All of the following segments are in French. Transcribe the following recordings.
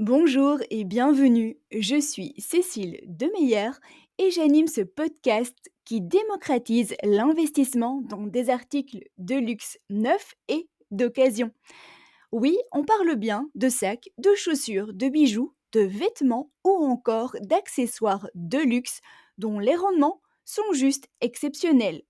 Bonjour et bienvenue. Je suis Cécile Demeyer et j'anime ce podcast qui démocratise l'investissement dans des articles de luxe neufs et d'occasion. Oui, on parle bien de sacs, de chaussures, de bijoux, de vêtements ou encore d'accessoires de luxe dont les rendements sont juste exceptionnels.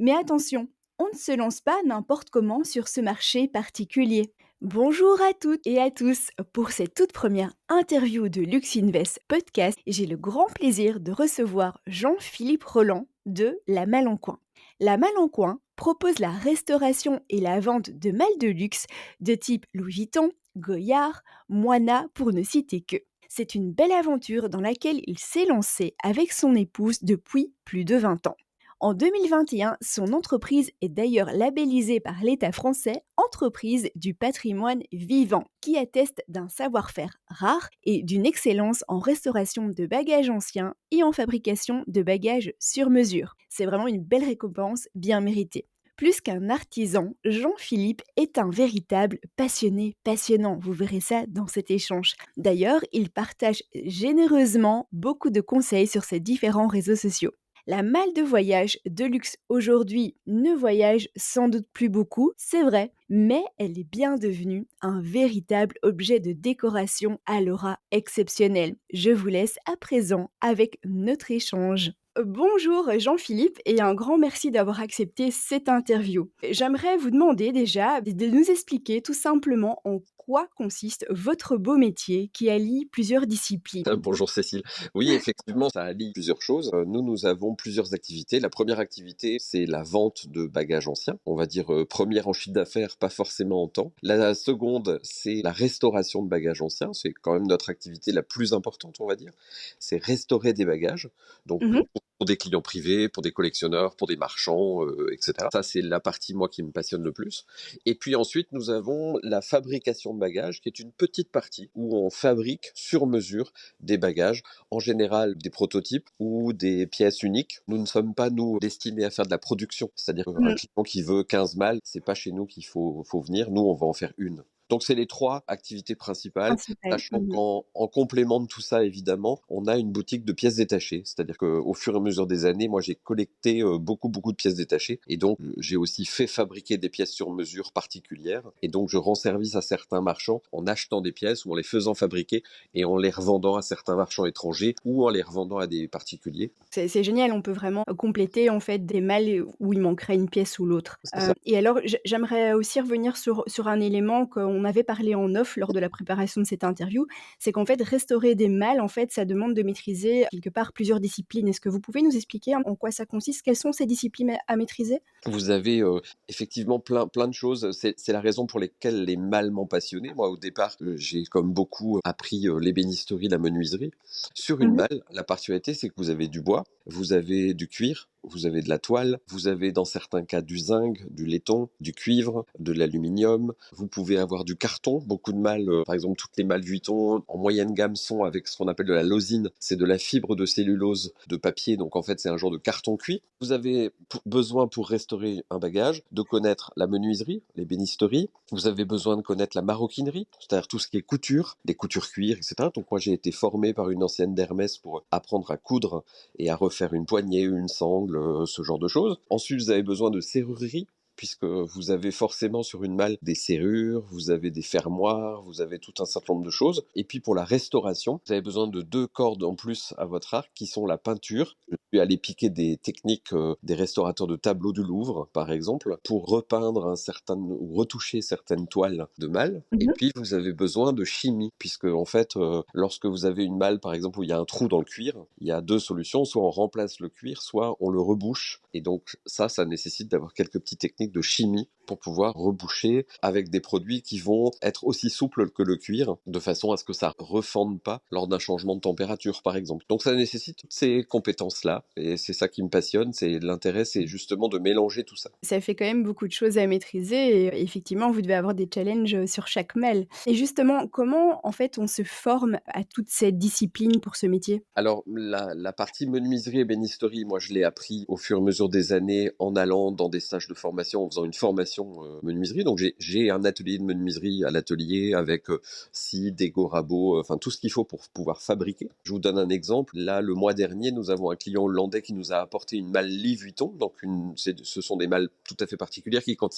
Mais attention, on ne se lance pas n'importe comment sur ce marché particulier. Bonjour à toutes et à tous. Pour cette toute première interview de LuxInvest Podcast, j'ai le grand plaisir de recevoir Jean-Philippe Roland de La Malencoin. La Malencoin propose la restauration et la vente de malles de luxe de type Louis Vuitton, Goyard, Moina pour ne citer que. C'est une belle aventure dans laquelle il s'est lancé avec son épouse depuis plus de 20 ans. En 2021, son entreprise est d'ailleurs labellisée par l'État français Entreprise du patrimoine vivant, qui atteste d'un savoir-faire rare et d'une excellence en restauration de bagages anciens et en fabrication de bagages sur mesure. C'est vraiment une belle récompense bien méritée. Plus qu'un artisan, Jean-Philippe est un véritable passionnant. Vous verrez ça dans cet échange. D'ailleurs, il partage généreusement beaucoup de conseils sur ses différents réseaux sociaux. La malle de voyage de luxe aujourd'hui ne voyage sans doute plus beaucoup, c'est vrai, mais elle est bien devenue un véritable objet de décoration à l'aura exceptionnelle. Je vous laisse à présent avec notre échange. Bonjour Jean-Philippe et un grand merci d'avoir accepté cette interview. J'aimerais vous demander déjà de nous expliquer tout simplement en quoi consiste votre beau métier qui allie plusieurs disciplines. Bonjour Cécile. Oui, effectivement, ça allie plusieurs choses. Nous avons plusieurs activités. La première activité, c'est la vente de bagages anciens. On va dire première en chiffre d'affaires, pas forcément en temps. La seconde, c'est la restauration de bagages anciens. C'est quand même notre activité la plus importante, on va dire. C'est restaurer des bagages. Donc, Mhm. pour des clients privés, pour des collectionneurs, pour des marchands, etc. Ça, c'est la partie, moi, qui me passionne le plus. Et puis ensuite, nous avons la fabrication de bagages, qui est une petite partie où on fabrique sur mesure des bagages, en général des prototypes ou des pièces uniques. Nous ne sommes pas, nous, destinés à faire de la production. C'est-à-dire qu'un Mhm. client qui veut 15 malles, c'est pas chez nous qu'il faut venir. Nous, on va en faire une. Donc, c'est les trois activités principales, Principal. sachant Mhm. qu'en complément de tout ça, évidemment, on a une boutique de pièces détachées. C'est-à-dire qu'au fur et à mesure des années, moi, j'ai collecté beaucoup de pièces détachées. Et donc, j'ai aussi fait fabriquer des pièces sur mesure particulières. Et donc, je rends service à certains marchands en achetant des pièces ou en les faisant fabriquer et en les revendant à certains marchands étrangers ou en les revendant à des particuliers. C'est génial, on peut vraiment compléter en fait des malles où il manquerait une pièce ou l'autre. C'est ça. Et alors j'aimerais aussi revenir sur un élément qu'on avait parlé en off lors de la préparation de cette interview, c'est qu'en fait restaurer des malles, en fait, ça demande de maîtriser quelque part plusieurs disciplines. Est-ce que vous pouvez nous expliquer en quoi ça consiste? Quelles sont ces disciplines à maîtriser? Vous avez effectivement plein de choses. C'est la raison pour lesquelles les mâles m'ont passionné. Moi, au départ, j'ai comme beaucoup appris l'ébénisterie, la menuiserie. Sur une Mmh. malle, la particularité, c'est que vous avez du bois, vous avez du cuir, vous avez de la toile, vous avez dans certains cas du zinc, du laiton, du cuivre, de l'aluminium. Vous pouvez avoir du carton. Beaucoup de malles, par exemple, toutes les malles Vuitton en moyenne gamme sont avec ce qu'on appelle de la losine. C'est de la fibre de cellulose de papier. Donc en fait, c'est un genre de carton cuit. Vous avez besoin pour restaurer un bagage de connaître la menuiserie, l'ébénisterie. Vous avez besoin de connaître la maroquinerie, c'est-à-dire tout ce qui est couture, des coutures cuir, etc. Donc moi, j'ai été formé par une ancienne d'Hermès pour apprendre à coudre et à refaire une poignée, une sangle, ce genre de choses. Ensuite, vous avez besoin de serrurerie, puisque vous avez forcément sur une malle des serrures, vous avez des fermoirs, vous avez tout un certain nombre de choses. Et puis pour la restauration, vous avez besoin de deux cordes en plus à votre arc, qui sont la peinture. Je suis allé piquer des techniques des restaurateurs de tableaux du Louvre, par exemple, pour repeindre ou retoucher certaines toiles de malle. Et Mmh. puis vous avez besoin de chimie, puisque en fait, lorsque vous avez une malle, par exemple, où il y a un trou dans le cuir, il y a deux solutions: soit on remplace le cuir, soit on le rebouche. Et donc ça nécessite d'avoir quelques petites techniques de chimie pour pouvoir reboucher avec des produits qui vont être aussi souples que le cuir, de façon à ce que ça refende pas lors d'un changement de température, par exemple. Donc ça nécessite toutes ces compétences-là, et c'est ça qui me passionne. C'est l'intérêt, c'est justement de mélanger tout ça. Ça fait quand même beaucoup de choses à maîtriser et effectivement, vous devez avoir des challenges, sur chaque mail. Et justement, comment, en fait, on se forme à toute cette discipline pour ce métier? Alors, la partie menuiserie et bénisterie, moi, je l'ai appris au fur et à mesure des années en allant dans des stages de formation, en faisant une formation formation menuiserie. Donc j'ai un atelier de menuiserie à l'atelier avec scie, dégo, rabot, enfin tout ce qu'il faut pour pouvoir fabriquer. Je vous donne un exemple. Là, le mois dernier, nous avons un client hollandais qui nous a apporté une malle Louis Vuitton. Donc ce sont des malles tout à fait particulières qui, quand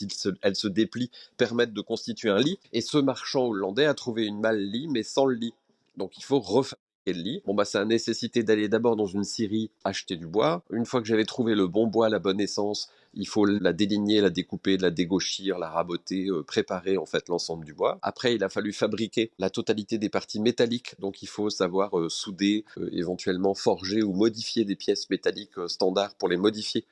elles se déplient, permettent de constituer un lit. Et ce marchand hollandais a trouvé une malle lit, mais sans le lit. Donc il faut refaire le lit. Bon, ça a nécessité d'aller d'abord dans une scierie acheter du bois. Une fois que j'avais trouvé le bon bois, la bonne essence, il faut la déligner, la découper, la dégauchir, la raboter, préparer en fait l'ensemble du bois. Après, il a fallu fabriquer la totalité des parties métalliques. Donc il faut savoir souder, éventuellement forger ou modifier des pièces métalliques standards pour les modifier,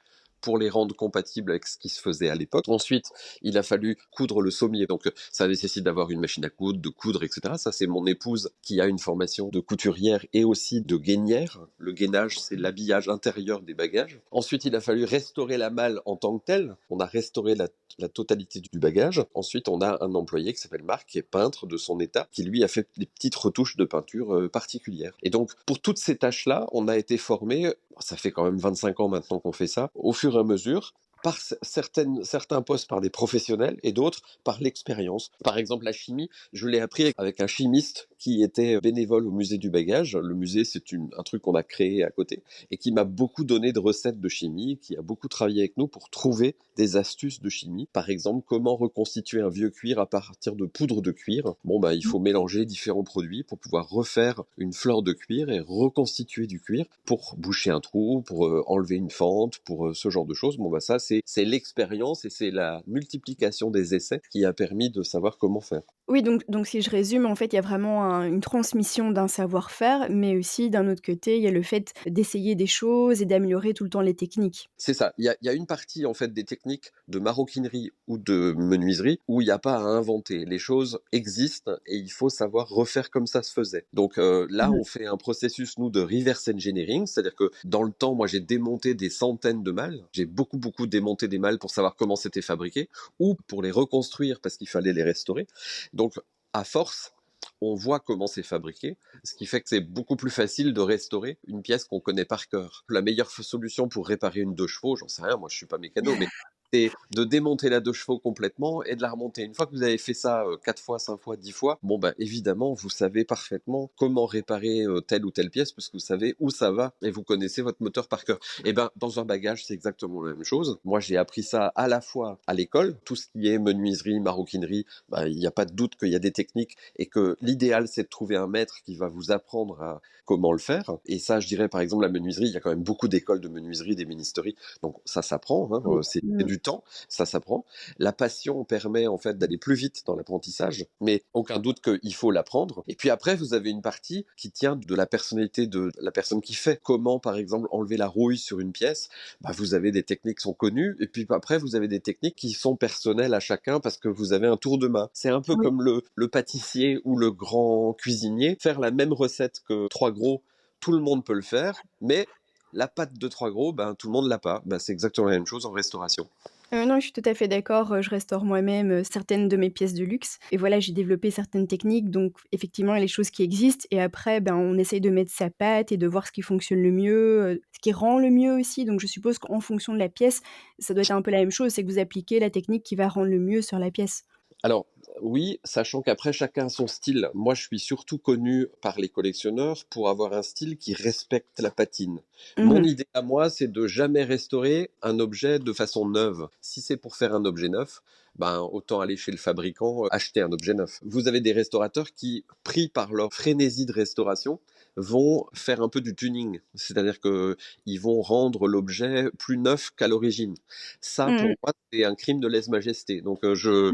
pour les rendre compatibles avec ce qui se faisait à l'époque. Ensuite, il a fallu coudre le sommier. Donc, ça nécessite d'avoir une machine à coudre, de coudre, etc. Ça, c'est mon épouse qui a une formation de couturière et aussi de gainière. Le gainage, c'est l'habillage intérieur des bagages. Ensuite, il a fallu restaurer la malle en tant que telle. On a restauré la totalité du bagage. Ensuite, on a un employé qui s'appelle Marc, qui est peintre de son état, qui lui a fait des petites retouches de peinture particulières. Et donc, pour toutes ces tâches-là, on a été formés, ça fait quand même 25 ans maintenant qu'on fait ça, au fur et à mesure, par certains postes par des professionnels et d'autres par l'expérience. Par exemple, la chimie, je l'ai appris avec un chimiste qui était bénévole au musée du bagage. Le musée, c'est un truc qu'on a créé à côté et qui m'a beaucoup donné de recettes de chimie, qui a beaucoup travaillé avec nous pour trouver des astuces de chimie. Par exemple, comment reconstituer un vieux cuir à partir de poudre de cuir. Il faut mélanger différents produits pour pouvoir refaire une fleur de cuir et reconstituer du cuir pour boucher un trou, pour enlever une fente, pour ce genre de choses. Ça, c'est l'expérience et c'est la multiplication des essais qui a permis de savoir comment faire. Oui, donc si je résume, en fait, il y a vraiment une transmission d'un savoir-faire, mais aussi d'un autre côté, il y a le fait d'essayer des choses et d'améliorer tout le temps les techniques. C'est ça. Il y a une partie en fait des techniques de maroquinerie ou de menuiserie où il n'y a pas à inventer. Les choses existent et il faut savoir refaire comme ça se faisait. Donc là, Mmh. on fait un processus nous de reverse engineering, c'est-à-dire que dans le temps, moi j'ai démonté des centaines de malles. J'ai beaucoup démonté des malles pour savoir comment c'était fabriqué ou pour les reconstruire parce qu'il fallait les restaurer. Donc à force, on voit comment c'est fabriqué, ce qui fait que c'est beaucoup plus facile de restaurer une pièce qu'on connaît par cœur. La meilleure solution pour réparer une 2 chevaux, j'en sais rien, moi je suis pas mécano, mais c'est de démonter la 2 chevaux complètement et de la remonter. Une fois que vous avez fait ça 4 fois, 5 fois, 10 fois, évidemment, vous savez parfaitement comment réparer telle ou telle pièce parce que vous savez où ça va et vous connaissez votre moteur par cœur. Et dans un bagage, c'est exactement la même chose. Moi, j'ai appris ça à la fois à l'école, tout ce qui est menuiserie, maroquinerie, il n'y a pas de doute qu'il y a des techniques et que l'idéal, c'est de trouver un maître qui va vous apprendre à comment le faire. Et ça, je dirais, par exemple, la menuiserie, il y a quand même beaucoup d'écoles de menuiserie, des ministéries. Donc, ça s'apprend, Oui. c'est Mmh. du temps, ça s'apprend. La passion permet, en fait, d'aller plus vite dans l'apprentissage, mais aucun doute qu'il faut l'apprendre. Et puis après, vous avez une partie qui tient de la personnalité de la personne qui fait. Comment, par exemple, enlever la rouille sur une pièce. Vous avez des techniques qui sont connues, et puis après, vous avez des techniques qui sont personnelles à chacun parce que vous avez un tour de main. C'est un peu Oui. comme le pâtissier ou le grand cuisinier. Faire la même recette que 3 gros, tout le monde peut le faire, mais la pâte de 3 gros, tout le monde l'a pas. C'est exactement la même chose en restauration. Non, je suis tout à fait d'accord, je restaure moi-même, certaines de mes pièces de luxe et voilà, j'ai développé certaines techniques donc effectivement, il y a les choses qui existent et après, on essaye de mettre sa patte et de voir ce qui fonctionne le mieux, ce qui rend le mieux aussi donc je suppose qu'en fonction de la pièce, ça doit être un peu la même chose, c'est que vous appliquez la technique qui va rendre le mieux sur la pièce? Alors, oui, sachant qu'après chacun a son style. Moi, je suis surtout connu par les collectionneurs pour avoir un style qui respecte la patine. Mon Mmh. idée à moi, c'est de jamais restaurer un objet de façon neuve. Si c'est pour faire un objet neuf, autant aller chez le fabricant, acheter un objet neuf. Vous avez des restaurateurs qui, pris par leur frénésie de restauration, vont faire un peu du tuning. C'est-à-dire que ils vont rendre l'objet plus neuf qu'à l'origine. Ça, Mmh pour mh. moi, c'est un crime de lèse-majesté. Donc, je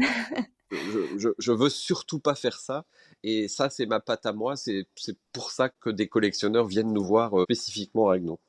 veux surtout pas faire ça. Et ça, c'est ma patte à moi. C'est pour ça que des collectionneurs viennent nous voir spécifiquement avec nous.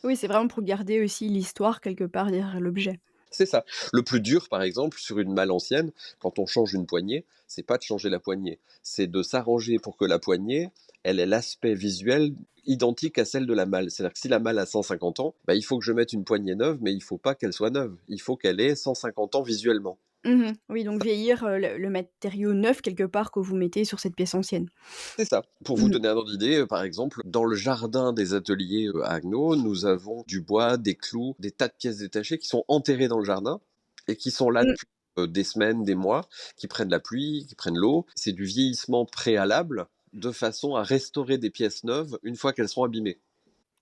Oui, c'est vraiment pour garder aussi l'histoire quelque part derrière l'objet. C'est ça. Le plus dur, par exemple, sur une malle ancienne, quand on change une poignée, c'est pas de changer la poignée. C'est de s'arranger pour que la poignée, elle ait l'aspect visuel identique à celle de la malle. C'est-à-dire que si la malle a 150 ans, il faut que je mette une poignée neuve, mais il faut pas qu'elle soit neuve. Il faut qu'elle ait 150 ans visuellement. Mmh. Oui, donc vieillir, le matériau neuf quelque part que vous mettez sur cette pièce ancienne. C'est ça. Pour vous Mmh. donner un ordre d'idée, par exemple, dans le jardin des ateliers à Agno, nous avons du bois, des clous, des tas de pièces détachées qui sont enterrées dans le jardin et qui sont là Mmh. depuis des semaines, des mois, qui prennent la pluie, qui prennent l'eau. C'est du vieillissement préalable de façon à restaurer des pièces neuves une fois qu'elles sont abîmées.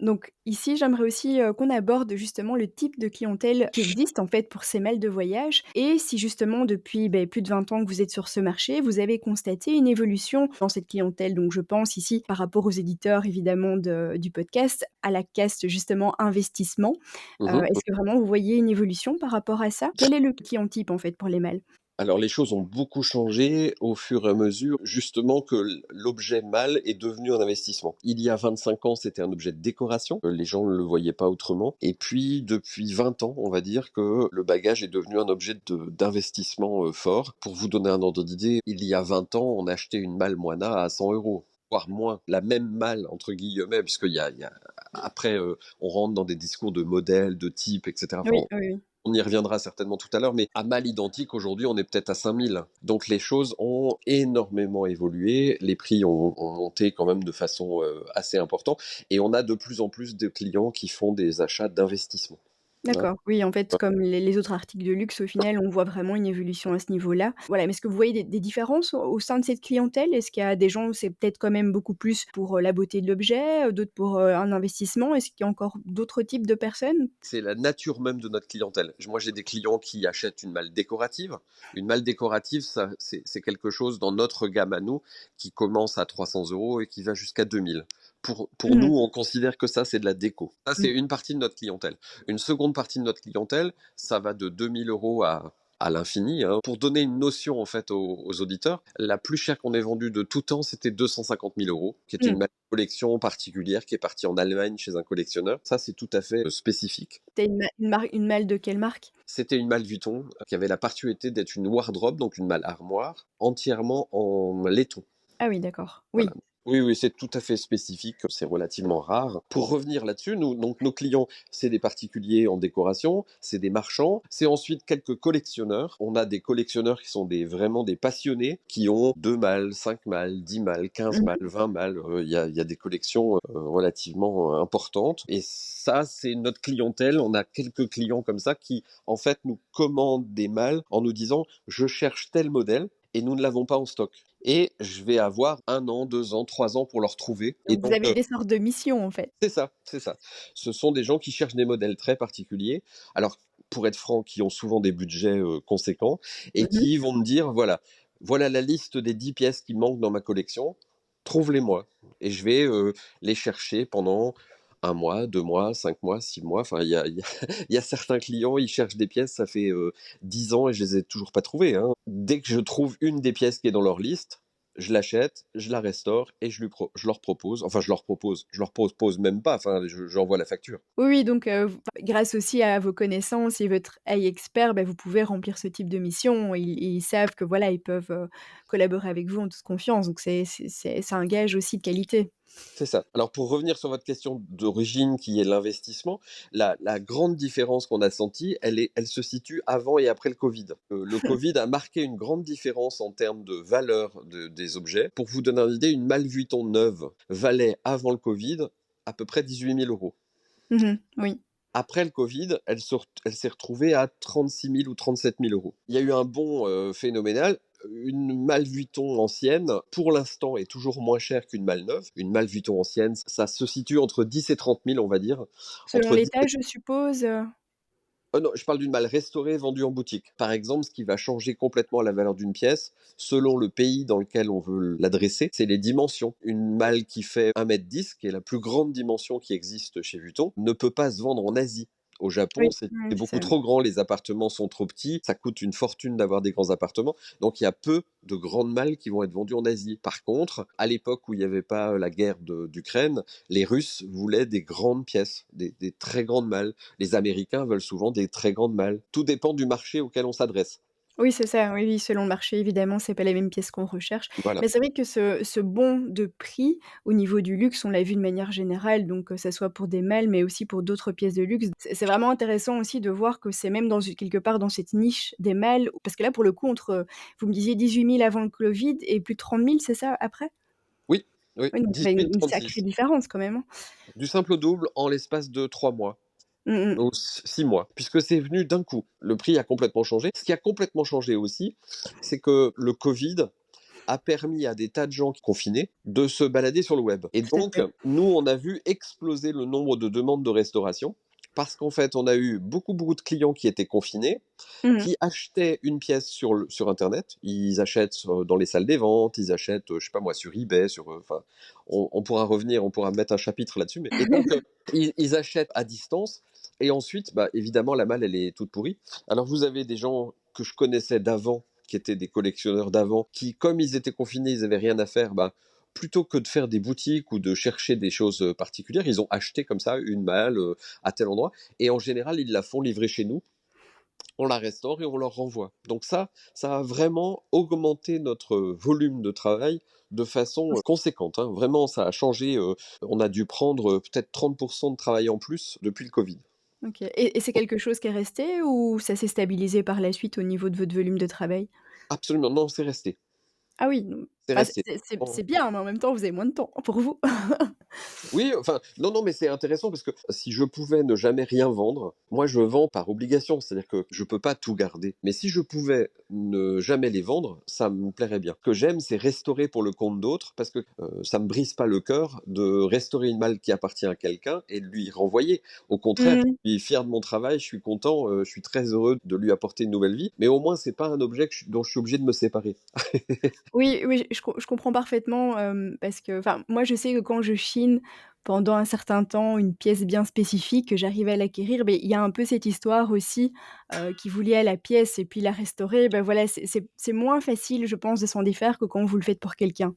Donc ici, j'aimerais aussi, qu'on aborde justement le type de clientèle qui existe en fait pour ces mails de voyage et si justement depuis, plus de 20 ans que vous êtes sur ce marché, vous avez constaté une évolution dans cette clientèle. Donc je pense ici par rapport aux éditeurs évidemment du podcast, à la caste justement investissement. Mmh. Est-ce que vraiment vous voyez une évolution par rapport à ça? Quel est le client type en fait pour les mails? Alors les choses ont beaucoup changé au fur et à mesure justement que l'objet mâle est devenu un investissement. Il y a 25 ans, c'était un objet de décoration, les gens ne le voyaient pas autrement. Et puis depuis 20 ans, on va dire que le bagage est devenu un objet d'investissement fort. Pour vous donner un ordre d'idée, il y a 20 ans, on achetait une malle Moana à 100 euros. Voire moins, la même malle entre guillemets, puisqu'après on rentre dans des discours de modèles, de types, etc. Enfin, Oui, oui, oui. on y reviendra certainement tout à l'heure, mais à mal identique, aujourd'hui, on est peut-être à 5000. Donc les choses ont énormément évolué, les prix ont monté quand même de façon assez importante, et on a de plus en plus de clients qui font des achats d'investissement. Hein. D'accord, oui, en fait, comme les autres articles de luxe, au final, on voit vraiment une évolution à ce niveau-là. Voilà, mais est-ce que vous voyez des différences au sein de cette clientèle? Est-ce qu'il y a des gens où c'est peut-être quand même beaucoup plus pour, la beauté de l'objet, d'autres pour, un investissement? Est-ce qu'il y a encore d'autres types de personnes? C'est la nature même de notre clientèle. Moi, j'ai des clients qui achètent une malle décorative. Une malle décorative, ça, c'est quelque chose dans notre gamme à nous qui commence à 300 euros et qui va jusqu'à 2000. Pour Mmh nous, on considère que ça, c'est de la déco. Ça, mh. c'est une partie de notre clientèle. Une seconde partie de notre clientèle, ça va de 2000 euros à l'infini. Hein. Pour donner une notion en fait aux auditeurs, la plus chère qu'on ait vendue de tout temps, c'était 250 000 euros, qui était Mmh. une collection particulière qui est partie en Allemagne chez un collectionneur. Ça, c'est tout à fait spécifique. C'était une malle de quelle marque? C'était une malle Vuitton qui avait la particularité d'être une wardrobe, donc une malle armoire, entièrement en laiton. Ah oui, d'accord. Voilà. Oui. Oui, oui, c'est tout à fait spécifique, c'est relativement rare. Pour revenir là-dessus, donc nos clients, c'est des particuliers en décoration, c'est des marchands, c'est ensuite quelques collectionneurs. On a des collectionneurs qui sont vraiment des passionnés, qui ont 2 malles, 5 malles, 10 malles, 15 Mmh. malles, 20 malles. Il y a des collections relativement importantes. Et ça, c'est notre clientèle. On a quelques clients comme ça qui, en fait, nous commandent des malles en nous disant, je cherche tel modèle et nous ne l'avons pas en stock. Et je vais avoir 1 an, 2 ans, 3 ans pour le retrouver. Et Donc vous donc, avez des sortes de missions, en fait? c'est ça, c'est ça. Ce sont des gens qui cherchent des modèles très particuliers. Alors, pour être franc, qui ont souvent des budgets conséquents et Mmh. qui vont me dire, voilà la liste des 10 pièces qui manquent dans ma collection, trouve-les-moi. Et je vais les chercher pendant 1 mois, 2 mois, 5 mois, 6 mois. Enfin, il y a certains clients, ils cherchent des pièces, ça fait 10 ans et je les ai toujours pas trouvées. Hein. Dès que je trouve une des pièces qui est dans leur liste, je l'achète, je la restaure et je leur propose. Enfin, je leur propose même pas. Enfin, j'envoie la facture. Oui, oui, donc v grâce aussi à vos connaissances et votre œil expert, vous pouvez remplir ce type de mission. Ils savent que voilà, ils peuvent, collaborer avec vous en toute confiance, donc c'est un gage aussi de qualité. C'est ça. Alors pour revenir sur votre question d'origine qui est l'investissement, la grande différence qu'on a sentie, elle se situe avant et après le Covid. Le Covid a marqué une grande différence en termes de valeur des objets. Pour vous donner une idée, une Malle Vuitton neuve valait avant le Covid à peu près 18 000 euros. Mmh. Oui. Après le Covid, elle s'est retrouvée à 36 000 ou 37 000 euros. Il y a eu un bond phénoménal. Une malle Vuitton ancienne, pour l'instant, est toujours moins chère qu'une malle neuve. Une malle Vuitton ancienne, ça se situe entre 10 et 30 000, on va dire. Selon Entre 10 l'état, je suppose, Non, je parle d'une malle restaurée vendue en boutique. Par exemple, ce qui va changer complètement la valeur d'une pièce, selon le pays dans lequel on veut l'adresser, c'est les dimensions. Une malle qui fait 1,10 m, qui est la plus grande dimension qui existe chez Vuitton, ne peut pas se vendre en Asie. Au oui, Japon, c'est oui, beaucoup c'est trop grand, les appartements sont trop petits, ça coûte une fortune d'avoir des grands appartements, donc il y a peu de grandes malles qui vont être vendues en Asie. Par contre, à l'époque où il n'y avait pas la guerre d'Ukraine, les Russes voulaient des grandes pièces, des très grandes malles. Les Américains veulent souvent des très grandes malles. Tout dépend du marché auquel on s'adresse. oui, c'est ça, oui, oui, selon le marché, évidemment, c'est pas les mêmes pièces qu'on recherche. Voilà. Mais c'est vrai que ce bond de prix au niveau du luxe, on l'a vu de manière générale, donc que ça soit pour des malles, mais aussi pour d'autres pièces de luxe. C'est vraiment intéressant aussi de voir que c'est même quelque part dans cette niche des malles parce que là, pour le coup, vous me disiez 18 000 avant le Covid et plus de 30 000, c'est ça, après? Oui, oui, Oui, donc ça fait 18 une sacrée 36. différence quand même, hein. Du simple au double en l'espace de 3 mois. Mmh mh. Donc 6 mois, puisque c'est venu d'un coup. Le prix a complètement changé. Ce qui a complètement changé aussi, c'est que le Covid a permis à des tas de gens confinés de se balader sur le web. Et Tout à donc, fait. nous, on a vu exploser le nombre de demandes de restauration parce qu'en fait, on a eu beaucoup, beaucoup de clients qui étaient confinés, Mmh mh. qui achetaient une pièce sur Internet. Ils achètent dans les salles des ventes, ils achètent, je sais pas moi, sur eBay, enfin, on pourra revenir, on pourra mettre un chapitre là-dessus. Et donc, ils achètent à distance. Et ensuite, bah, évidemment, la malle, elle est toute pourrie. Alors, vous avez des gens que je connaissais d'avant, qui étaient des collectionneurs d'avant, qui, comme ils étaient confinés, ils avaient rien à faire, bah, plutôt que de faire des boutiques ou de chercher des choses particulières, ils ont acheté comme ça une malle à tel endroit. Et en général, ils la font livrer chez nous, on la restaure et on leur renvoie. Donc ça a vraiment augmenté notre volume de travail de façon conséquente, hein. Vraiment, ça a changé. On a dû prendre peut-être 30% de travail en plus depuis le Covid. OK, et c'est quelque chose qui est resté ou ça s'est stabilisé par la suite au niveau de votre volume de travail? Absolument, non, c'est resté. Ah oui, donc C'est bah, resté. c'est bien, mais en même temps, vous avez moins de temps pour vous. Oui, enfin, non, non, mais c'est intéressant parce que si je pouvais ne jamais rien vendre, moi je vends par obligation, c'est-à-dire que je peux pas tout garder. Mais si je pouvais ne jamais les vendre, ça me plairait bien. Ce que j'aime, c'est restaurer pour le compte d'autres parce que ça me brise pas le cœur de restaurer une malle qui appartient à quelqu'un et de lui renvoyer. Au contraire, Mmh. je suis fier de mon travail, je suis content, je suis très heureux de lui apporter une nouvelle vie. Mais au moins, c'est pas un objet dont je suis obligé de me séparer. Oui, oui, je comprends parfaitement, parce que enfin, moi, je sais que quand je chine pendant un certain temps une pièce bien spécifique, que j'arrive à l'acquérir, beh, il y a un peu cette histoire aussi, qui vous lie à la pièce et puis la restaurer, bah, voilà, c'est moins facile, je pense, de s'en défaire que quand vous le faites pour quelqu'un.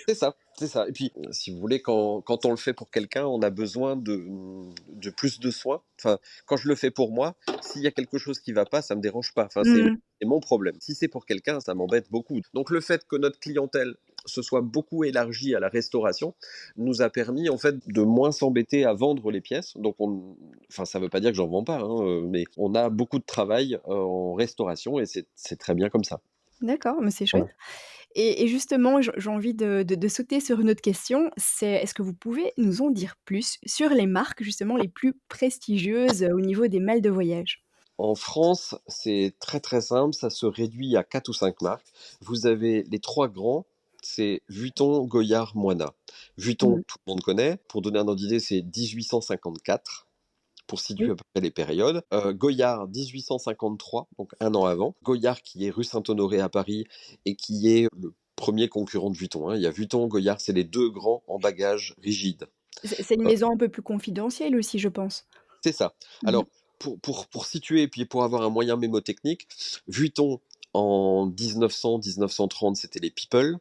C'est ça, c'est ça. Et puis, si vous voulez, quand on le fait pour quelqu'un, on a besoin de plus de soins. Enfin, quand je le fais pour moi, s'il y a quelque chose qui va pas, ça me dérange pas. Enfin, Mmh. c'est mon problème. Si c'est pour quelqu'un, ça m'embête beaucoup. Donc, le fait que notre clientèle se soit beaucoup élargie à la restauration nous a permis, en fait, de moins s'embêter à vendre les pièces. Donc, enfin, ça veut pas dire que j'en vends pas, hein, mais on a beaucoup de travail en restauration et c'est très bien comme ça. D'accord, mais c'est chouette. Voilà. Et justement, j'ai envie de sauter sur une autre question, c'est est-ce que vous pouvez nous en dire plus sur les marques justement les plus prestigieuses, au niveau des malles de voyage? En France, c'est très très simple, ça se réduit à 4 ou 5 marques. Vous avez les 3 grands, c'est Vuitton, Goyard, Moina. Vuitton, Mmh. tout le monde connaît. Pour donner un ordre d'idée, c'est 1854, pour situer Oui. à peu près les périodes. Goyard, 1853, donc un an avant. Goyard qui est rue Saint-Honoré à Paris et qui est le premier concurrent de Vuitton, hein. Il y a Vuitton, Goyard, c'est les 2 grands en bagages rigides. C'est une maison un peu plus confidentielle aussi, je pense? C'est ça. Mmh mh. Alors, pour situer et puis pour avoir un moyen mémotechnique, Vuitton, en 1900-1930, c'était les People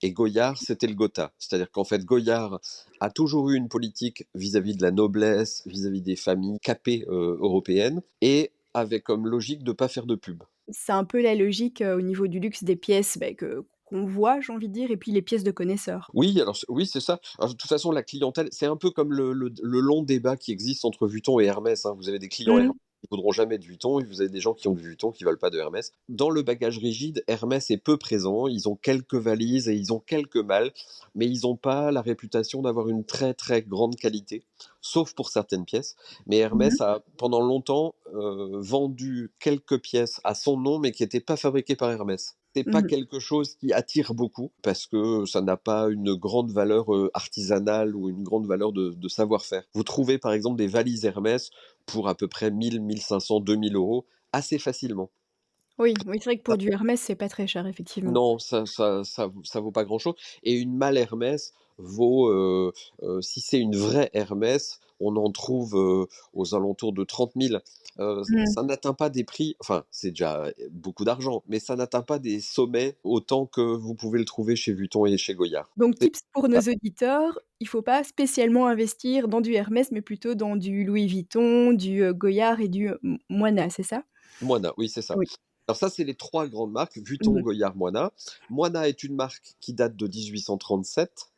et Goyard, c'était le Gotha. C'est-à-dire qu'en fait, Goyard a toujours eu une politique vis-à-vis de la noblesse, vis-à-vis des familles capées européennes et avait comme logique de ne pas faire de pub. C'est un peu la logique, au niveau du luxe des pièces, beh, que qu'on voit, j'ai envie de dire, et puis les pièces de connaisseurs. Oui, alors oui, c'est ça. Alors, de toute façon, la clientèle, c'est un peu comme le long débat qui existe entre Vuitton et Hermès, hein. Vous avez des clients Hermès Mmh. qui voudront jamais de Vuitton et vous avez des gens qui ont du Vuitton qui veulent pas de Hermès. Dans le bagage rigide, Hermès est peu présent. Ils ont quelques valises et ils ont quelques malles, mais ils n'ont pas la réputation d'avoir une très très grande qualité, sauf pour certaines pièces. Mais Mmh. Hermès a pendant longtemps vendu quelques pièces à son nom, mais qui n'étaient pas fabriquées par Hermès. C'est pas Mmh. quelque chose qui attire beaucoup parce que ça n'a pas une grande valeur artisanale ou une grande valeur de savoir-faire. Vous trouvez par exemple des valises Hermès pour à peu près 1 500, 2 000 € assez facilement. Oui, oui, c'est vrai que pour du Hermès, c'est pas très cher, effectivement. Non, ça vaut pas grand-chose et une malle Hermès vaut, si c'est une vraie Hermès, on en trouve, aux alentours de 30 000. Mmh. Ça n'atteint pas des prix, enfin, c'est déjà beaucoup d'argent, mais ça n'atteint pas des sommets autant que vous pouvez le trouver chez Vuitton et chez Goyard. Donc C'est tips pour nos auditeurs, il faut pas spécialement investir dans du Hermès, mais plutôt dans du Louis Vuitton, du, Goyard et du, Moina, c'est ça? Moina, oui, c'est ça. Oui. Alors ça, c'est les 3 grandes marques, Mmh Vuitton, mh. Goyard, Moina. Moina est une marque qui date de 1837,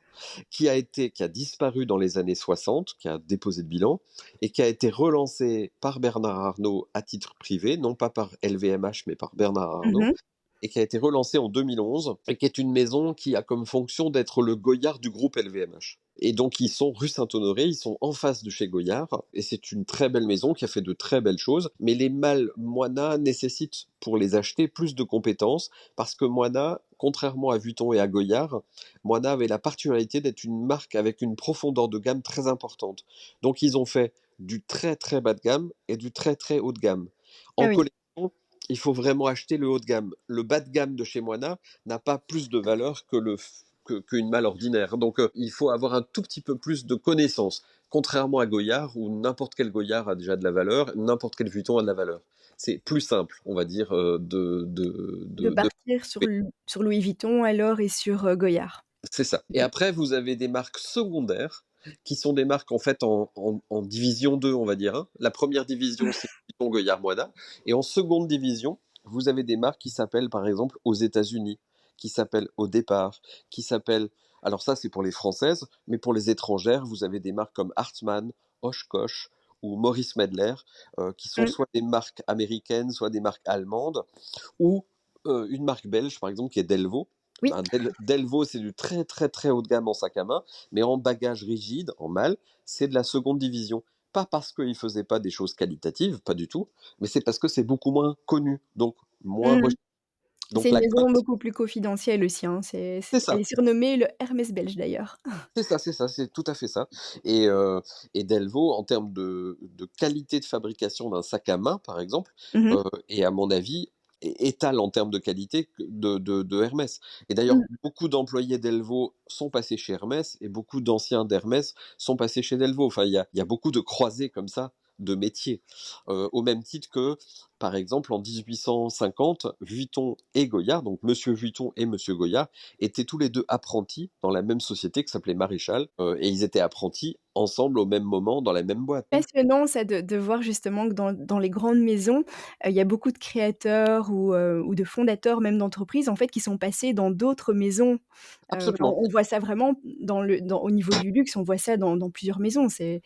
qui a disparu dans les années 60, qui a déposé le bilan, et qui a été relancé par Bernard Arnault à titre privé, non pas par LVMH, mais par Bernard Arnault, Mmh. et qui a été relancé en 2011, et qui est une maison qui a comme fonction d'être le Goyard du groupe LVMH. Et donc ils sont rue Saint-Honoré, ils sont en face de chez Goyard, et c'est une très belle maison qui a fait de très belles choses. Mais les mâles Moina nécessitent pour les acheter plus de compétences, parce que Moina, contrairement à Vuitton et à Goyard, Moina avait la particularité d'être une marque avec une profondeur de gamme très importante. Donc ils ont fait du très très bas de gamme et du très très haut de gamme. Ah En oui. collection, il faut vraiment acheter le haut de gamme. Le bas de gamme de chez Moina n'a pas plus de valeur qu'une malle ordinaire. Donc il faut avoir un tout petit peu plus de connaissances, contrairement à Goyard, où n'importe quel Goyard a déjà de la valeur, n'importe quel Vuitton a de la valeur. C'est plus simple, on va dire, De de... partir sur Louis Vuitton alors et sur, Goyard. C'est ça. Et OK. après, vous avez des marques secondaires, qui sont des marques en fait en division 2, on va dire, hein. La première division, c'est Vuitton, Goyard, Moda. Et en seconde division, vous avez des marques qui s'appellent, par exemple, aux États-Unis, qui s'appellent Au Départ, qui s'appellent. Alors ça, c'est pour les françaises, mais pour les étrangères, vous avez des marques comme Hartmann, Oshkosh ou Maurice Medler, qui sont Mmh. soit des marques américaines, soit des marques allemandes, ou une marque belge, par exemple, qui est Delvaux. Oui. Ben, Delvaux, c'est du très très très haut de gamme en sac à main, mais en bagage rigide, en malle, c'est de la seconde division. Pas parce qu'ils ne faisaient pas des choses qualitatives, pas du tout, mais c'est parce que c'est beaucoup moins connu, donc moins Mmh. recherché. C'est Donc une la maison cote, beaucoup plus confidentielle aussi, hein. c'est Elle ça, est surnommée le Hermès belge d'ailleurs. c'est ça, c'est tout à fait ça. Et, euh, et Delvaux, en termes de qualité de fabrication d'un sac à main, par exemple, Mmh mh. et à mon avis, étale en termes de qualité de Hermès. Et d'ailleurs, Mmh. beaucoup d'employés Delvaux sont passés chez Hermès, et beaucoup d'anciens d'Hermès sont passés chez Delvaux. Enfin, il y a beaucoup de croisés comme ça de métiers. Au même titre que, par exemple, en 1850, Vuitton et Goyard, donc Monsieur Vuitton et Monsieur Goyard, étaient tous les deux apprentis dans la même société qui s'appelait Maréchal, et ils étaient apprentis ensemble au même moment dans la même boîte. Passionnant ça de voir justement que dans les grandes maisons, il y a beaucoup de créateurs ou de fondateurs même d'entreprises en fait qui sont passés dans d'autres maisons. Enfin Absolument. on voit ça vraiment au niveau du luxe, on voit ça dans plusieurs maisons. C'est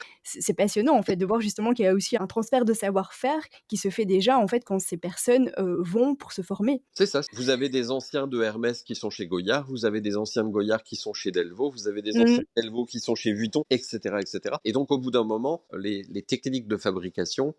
passionnant en fait de voir justement qu'il y a aussi un transfert de savoir-faire qui se fait déjà en fait quand ces personnes, vont pour se former. C'est ça. Vous avez des anciens de Hermès qui sont chez Goyard, vous avez des anciens de Goyard qui sont chez Delvaux, vous avez des Mmh. anciens de Delvaux qui sont chez Vuitton, etc., etc. Et donc, au bout d'un moment, les techniques de fabrication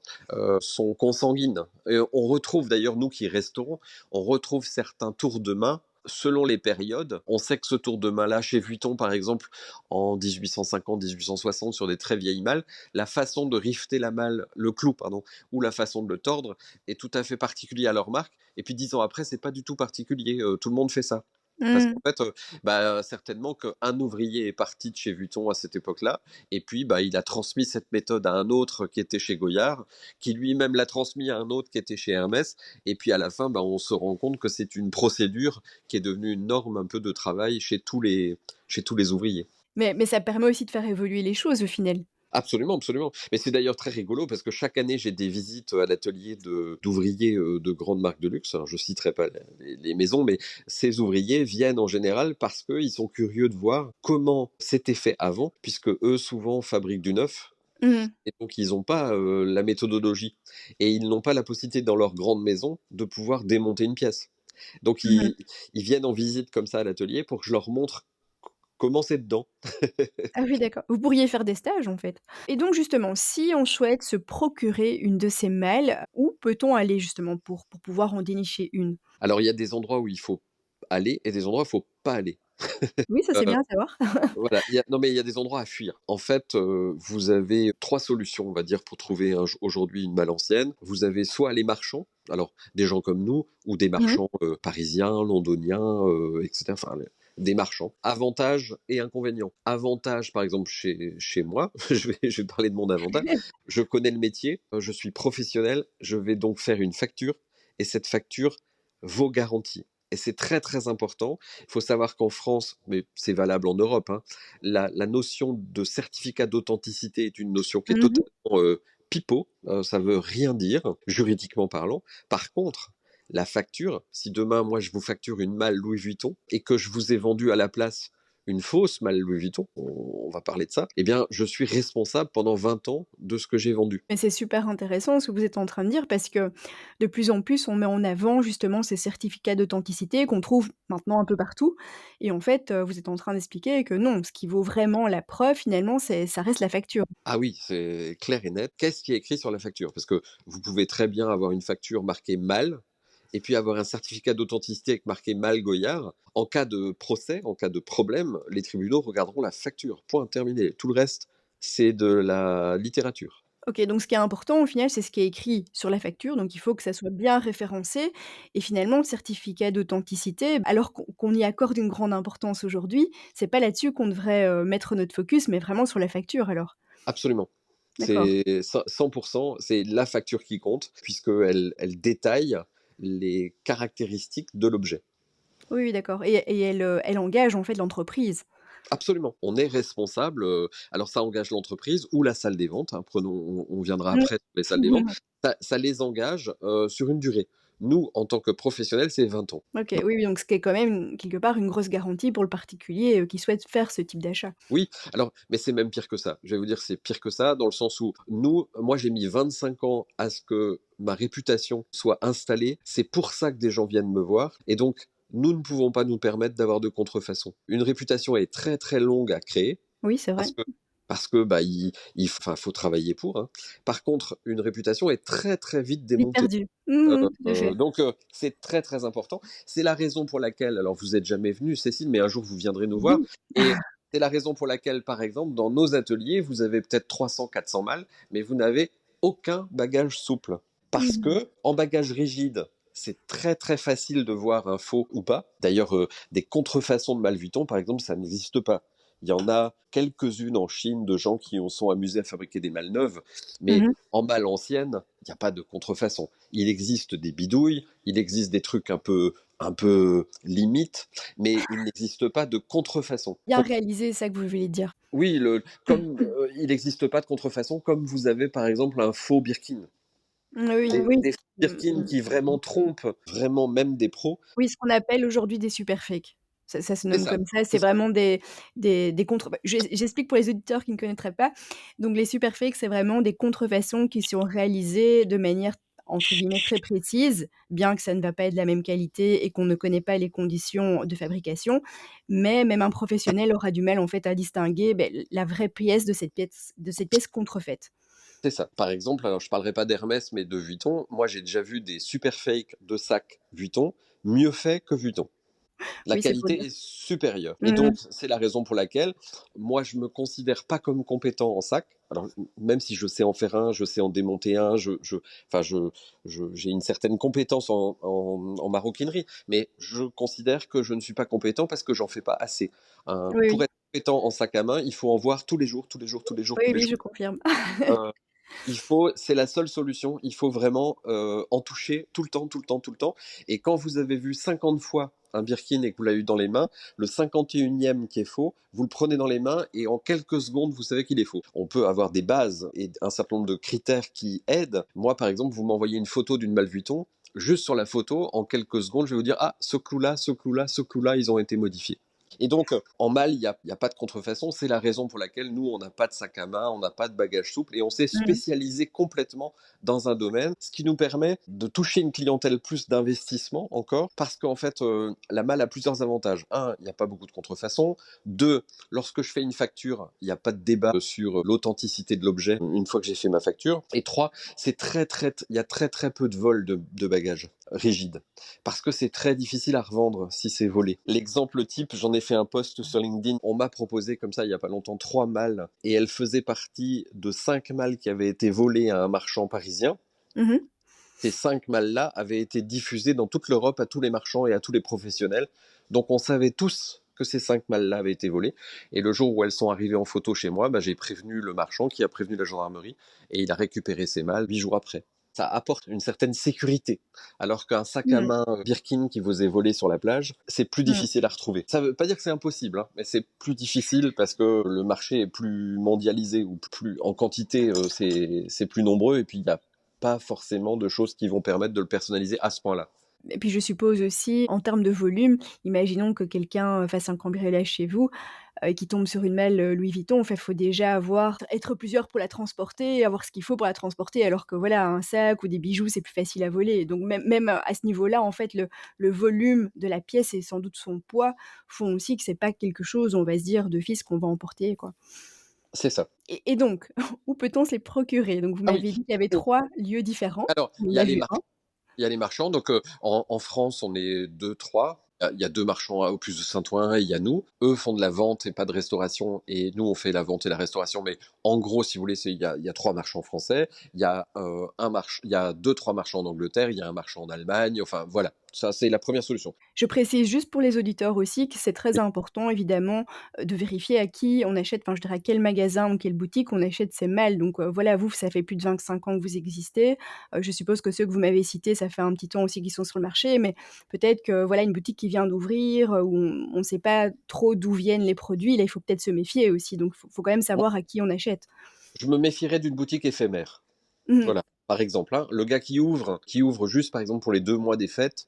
sont consanguines. Et on retrouve d'ailleurs, nous qui restaurons, on retrouve certains tours de main selon les périodes. On sait que ce tour de main-là, chez Vuitton par exemple, en 1850-1860, sur des très vieilles malles, la façon de rifter la malle, le clou, pardon, ou la façon de le tordre est tout à fait particulier à leur marque. Et puis 10 ans après, c'est pas du tout particulier. Tout le monde fait ça. Parce Mmh. qu'en fait, certainement qu'un ouvrier est parti de chez Vuitton à cette époque-là, et puis il a transmis cette méthode à un autre qui était chez Goyard, qui lui-même l'a transmis à un autre qui était chez Hermès, et puis à la fin, on se rend compte que c'est une procédure qui est devenue une norme un peu de travail chez tous les ouvriers. Mais ça permet aussi de faire évoluer les choses au final. Absolument, absolument. Mais c'est d'ailleurs très rigolo parce que chaque année, j'ai des visites à l'atelier d'ouvriers de grandes marques de luxe. Alors, je citerai pas les maisons, mais ces ouvriers viennent en général parce qu'ils sont curieux de voir comment c'était fait avant, puisque eux, souvent, fabriquent du neuf. Mmh. Et donc, ils n'ont pas la méthodologie. Et ils n'ont pas la possibilité, dans leur grande maison, de pouvoir démonter une pièce. Donc, Mmh. ils viennent en visite comme ça à l'atelier pour que je leur montre comment c'est dedans. Ah oui, d'accord. Vous pourriez faire des stages, en fait. Et donc justement, si on souhaite se procurer une de ces malles, où peut-on aller justement pour pouvoir en dénicher une? Alors, il y a des endroits où il faut aller et des endroits où il faut pas aller. Oui, ça c'est bien à savoir. Voilà, non, mais il y a des endroits à fuir. En fait, vous avez 3 solutions, on va dire, pour trouver aujourd'hui une malle ancienne. Vous avez soit les marchands, alors des gens comme nous, ou des Mmh. marchands parisiens, londoniens, etc. Enfin, des marchands. Avantages et inconvénients. Avantage, par exemple, chez moi, je vais parler de mon avantage. Je connais le métier, je suis professionnel, je vais donc faire une facture, et cette facture vaut garantie. Et c'est très très important. Il faut savoir qu'en France, mais c'est valable en Europe, hein, la notion de certificat d'authenticité est une notion qui est Mmh. totalement pipeau. Ça veut rien dire, juridiquement parlant. Par contre, la facture, si demain, moi, je vous facture une malle Louis Vuitton et que je vous ai vendu à la place une fausse malle Louis Vuitton, on va parler de ça, eh bien, je suis responsable pendant 20 ans de ce que j'ai vendu. Mais c'est super intéressant ce que vous êtes en train de dire parce que de plus en plus, on met en avant justement ces certificats d'authenticité qu'on trouve maintenant un peu partout et en fait, vous êtes en train d'expliquer que non, ce qui vaut vraiment la preuve finalement, c'est ça reste la facture. Ah oui, c'est clair et net. Qu'est-ce qui est écrit sur la facture? Parce que vous pouvez très bien avoir une facture marquée MAL et puis avoir un certificat d'authenticité avec marqué MAL Goyard. En cas de procès, en cas de problème, les tribunaux regarderont la facture. Point terminé. Tout le reste, c'est de la littérature. OK, donc ce qui est important au final, c'est ce qui est écrit sur la facture, donc il faut que ça soit bien référencé et finalement le certificat d'authenticité, alors qu'on y accorde une grande importance aujourd'hui, c'est pas là-dessus qu'on devrait, mettre notre focus, mais vraiment sur la facture alors? Absolument. D'accord. C'est 100%, c'est la facture qui compte, puisqu'elle détaille les caractéristiques de l'objet. Oui, oui, d'accord et elle engage en fait l'entreprise? Absolument. On est responsable, alors ça engage l'entreprise ou la salle des ventes, hein, on viendra Mmh. après sur les salles des ventes. Ça les engage, sur une durée. Nous, en tant que professionnels, c'est 20 ans. OK, oui, oui, donc ce qui est quand même quelque part une grosse garantie pour le particulier, qui souhaite faire ce type d'achat. Oui, alors mais c'est même pire que ça. Je vais vous dire, c'est pire que ça dans le sens où moi j'ai mis 25 ans à ce que ma réputation soit installée. C'est pour ça que des gens viennent me voir et donc nous ne pouvons pas nous permettre d'avoir de contrefaçon. Une réputation est très, très longue à créer Oui, c'est vrai. parce que bah, enfin, faut travailler pour, hein. Par contre, une réputation est très, très vite Vite démontée. perdu. Mmh, tout à fait. C'est très, très important. C'est la raison pour laquelle alors vous êtes jamais venue Cécile, mais un jour vous viendrez nous voir Oui. et c'est la raison pour laquelle, par exemple, dans nos ateliers, vous avez peut-être 300-400 malles, mais vous n'avez aucun bagage souple. Parce Mmh. que en bagage rigide, c'est très, très facile de voir un faux ou pas. D'ailleurs, des contrefaçons de Mal Vuitton, par exemple, ça n'existe pas. Il y en a quelques-unes en Chine de gens qui sont amusés à fabriquer des malles neuves, mais Mmh. en malle ancienne, il n'y a pas de contrefaçon. Il existe des bidouilles, il existe des trucs un peu limite, mais il n'existe pas de contrefaçon. Bien réalisé, c'est ça que vous voulez dire. Oui, il n'existe pas de contrefaçon, comme vous avez par exemple un faux Birkin. Oui, Des, oui. des faux Birkin qui vraiment trompent, vraiment même des pros, Oui, ce qu'on appelle aujourd'hui des super fakes. Ça se c'est nomme ça. comme ça, c'est C'est ça. vraiment des contre bah, j'explique pour les auditeurs qui ne connaîtraient pas. Donc les super fakes, c'est vraiment des contrefaçons qui sont réalisées de manière, entre guillemets, «très précise», bien que ça ne va pas être de la même qualité et qu'on ne connaît pas les conditions de fabrication. Mais même un professionnel aura du mal, en fait, à distinguer, beh, la vraie pièce de cette pièce contrefaite. C'est ça. Par exemple, alors je parlerai pas d'Hermès, mais de Vuitton. Moi, j'ai déjà vu des super fakes de sacs Vuitton mieux faits que Vuitton. La Oui, c'est pour qualité dire. est supérieure. Et Mmh. donc, c'est la raison pour laquelle moi, je me considère pas comme compétent en sac. Alors, même si je sais en faire un, je sais en démonter un, enfin, j'ai une certaine compétence en maroquinerie, mais je considère que je ne suis pas compétent parce que j'en fais pas assez. Oui, Pour oui. être compétent en sac à main, il faut en voir tous les jours, tous les jours, tous les jours, tous Oui, les oui, jours. je confirme. Euh, c'est la seule solution. Il faut vraiment en toucher tout le temps, tout le temps, tout le temps. Et quand vous avez vu 50 fois un Birkin et que vous l'avez eu dans les mains, le 51e qui est faux, vous le prenez dans les mains et en quelques secondes, vous savez qu'il est faux. On peut avoir des bases et un certain nombre de critères qui aident. Moi, par exemple, vous m'envoyez une photo d'une Malle Vuitton. Juste sur la photo, en quelques secondes, je vais vous dire, ah, ce clou-là, ce clou-là, ce clou-là, ils ont été modifiés. Et donc, en malle, il y a pas de contrefaçon. C'est la raison pour laquelle nous, on n'a pas de sac à main, on n'a pas de bagage souple et on s'est Mmh. spécialisé complètement dans un domaine, ce qui nous permet de toucher une clientèle plus d'investissement encore, parce qu'en fait, la malle a plusieurs avantages. Un, il n'y a pas beaucoup de contrefaçon. Deux, lorsque je fais une facture, il n'y a pas de débat sur l'authenticité de l'objet une fois que j'ai fait ma facture. Et trois, il y a très très peu de vols de bagages rigides parce que c'est très difficile à revendre si c'est volé. L'exemple type, j'en ai fait un post sur LinkedIn, on m'a proposé comme ça il y a pas longtemps 3 malles et elles faisaient partie de 5 malles qui avaient été volées à un marchand parisien. Mmh. Ces 5 malles-là avaient été diffusées dans toute l'Europe à tous les marchands et à tous les professionnels. Donc on savait tous que ces 5 malles-là avaient été volées. Et le jour où elles sont arrivées en photo chez moi, bah, j'ai prévenu le marchand qui a prévenu la gendarmerie et il a récupéré ces malles 8 jours après. Ça apporte une certaine sécurité. Alors qu'un sac à Mmh. main Birkin qui vous est volé sur la plage, c'est plus Mmh. difficile à retrouver. Ça veut pas dire que c'est impossible, hein, mais c'est plus difficile parce que le marché est plus mondialisé ou plus en quantité, c'est plus nombreux et puis il y a pas forcément de choses qui vont permettre de le personnaliser à ce point-là. Et puis je suppose aussi, en termes de volume, imaginons que quelqu'un, fasse un cambriolage chez vous, qui tombe sur une malle, Louis Vuitton. Enfin, il faut déjà être plusieurs pour la transporter, avoir ce qu'il faut pour la transporter, alors que voilà, un sac ou des bijoux, c'est plus facile à voler. Donc même à ce niveau-là, en fait, le volume de la pièce et sans doute son poids font aussi que c'est pas quelque chose, on va se dire, d'office qu'on va emporter, quoi. C'est ça. Et donc, où peut-on se les procurer? Donc vous Ah oui. m'avez dit qu'il y avait Oh, 3 lieux différents. alors, Il y a vu un. il y a les marchands, donc en France, on est deux, trois. Il y a deux marchands au plus de Saint-Ouen et il y a nous. Eux font de la vente et pas de restauration, et nous, on fait la vente et la restauration. Mais en gros, si vous voulez, il y a trois marchands français. Il y a deux, trois marchands en Angleterre. Il y a un marchand en Allemagne. Enfin, voilà. Ça, c'est la première solution. Je précise juste pour les auditeurs aussi que c'est très Oui. important évidemment, de vérifier à qui on achète, enfin je dirais à quel magasin ou quelle boutique on achète ses malles. Donc, voilà, vous, ça fait plus de 25 ans que vous existez. Je suppose que ceux que vous m'avez cités, ça fait un petit temps aussi qu'ils sont sur le marché, mais peut-être que voilà, une boutique qui vient d'ouvrir, où on ne sait pas trop d'où viennent les produits, là, il faut peut-être se méfier aussi. Donc faut quand même Moi, savoir à qui on achète. je me méfierais d'une boutique éphémère. Mmh. Voilà. Par exemple, hein, le gars qui ouvre juste, par exemple, pour les 2 mois des fêtes,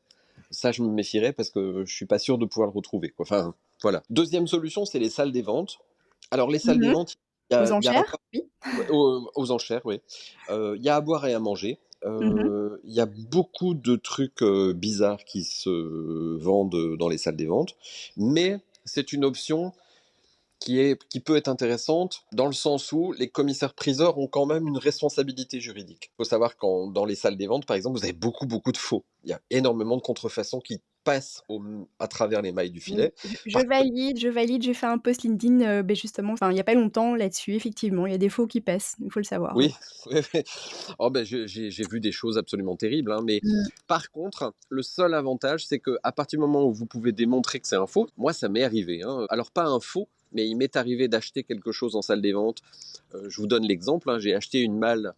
ça, je me méfierais parce que je suis pas sûr de pouvoir le retrouver, quoi. Enfin, voilà. Deuxième solution, c'est les salles des ventes. Alors, les salles des Mmh. ventes, Aux il y a à enchères? boire, Oui. ouais, aux enchères, oui. Il y a à boire et à manger. Mmh. Il y a beaucoup de trucs bizarres qui se vendent dans les salles des ventes, mais c'est une option qui peut être intéressante dans le sens où les commissaires-priseurs ont quand même une responsabilité juridique. Il faut savoir qu'dans les salles des ventes, par exemple, vous avez beaucoup, beaucoup de faux. Il y a énormément de contrefaçons qui passent à travers les mailles du Oui, filet. je Par contre, valide, je valide. J'ai fait un post LinkedIn, justement, enfin, il y a pas longtemps là-dessus, effectivement, il y a des faux qui passent, il faut le savoir, oui. oui, oui, oui. Oh ben, j'ai vu des choses absolument terribles, hein, mais Mmh. par contre, le seul avantage, c'est qu'à partir du moment où vous pouvez démontrer que c'est un faux, moi ça m'est arrivé, hein. Alors pas un faux, mais il m'est arrivé d'acheter quelque chose en salle des ventes. Je vous donne l'exemple, hein, j'ai acheté une malle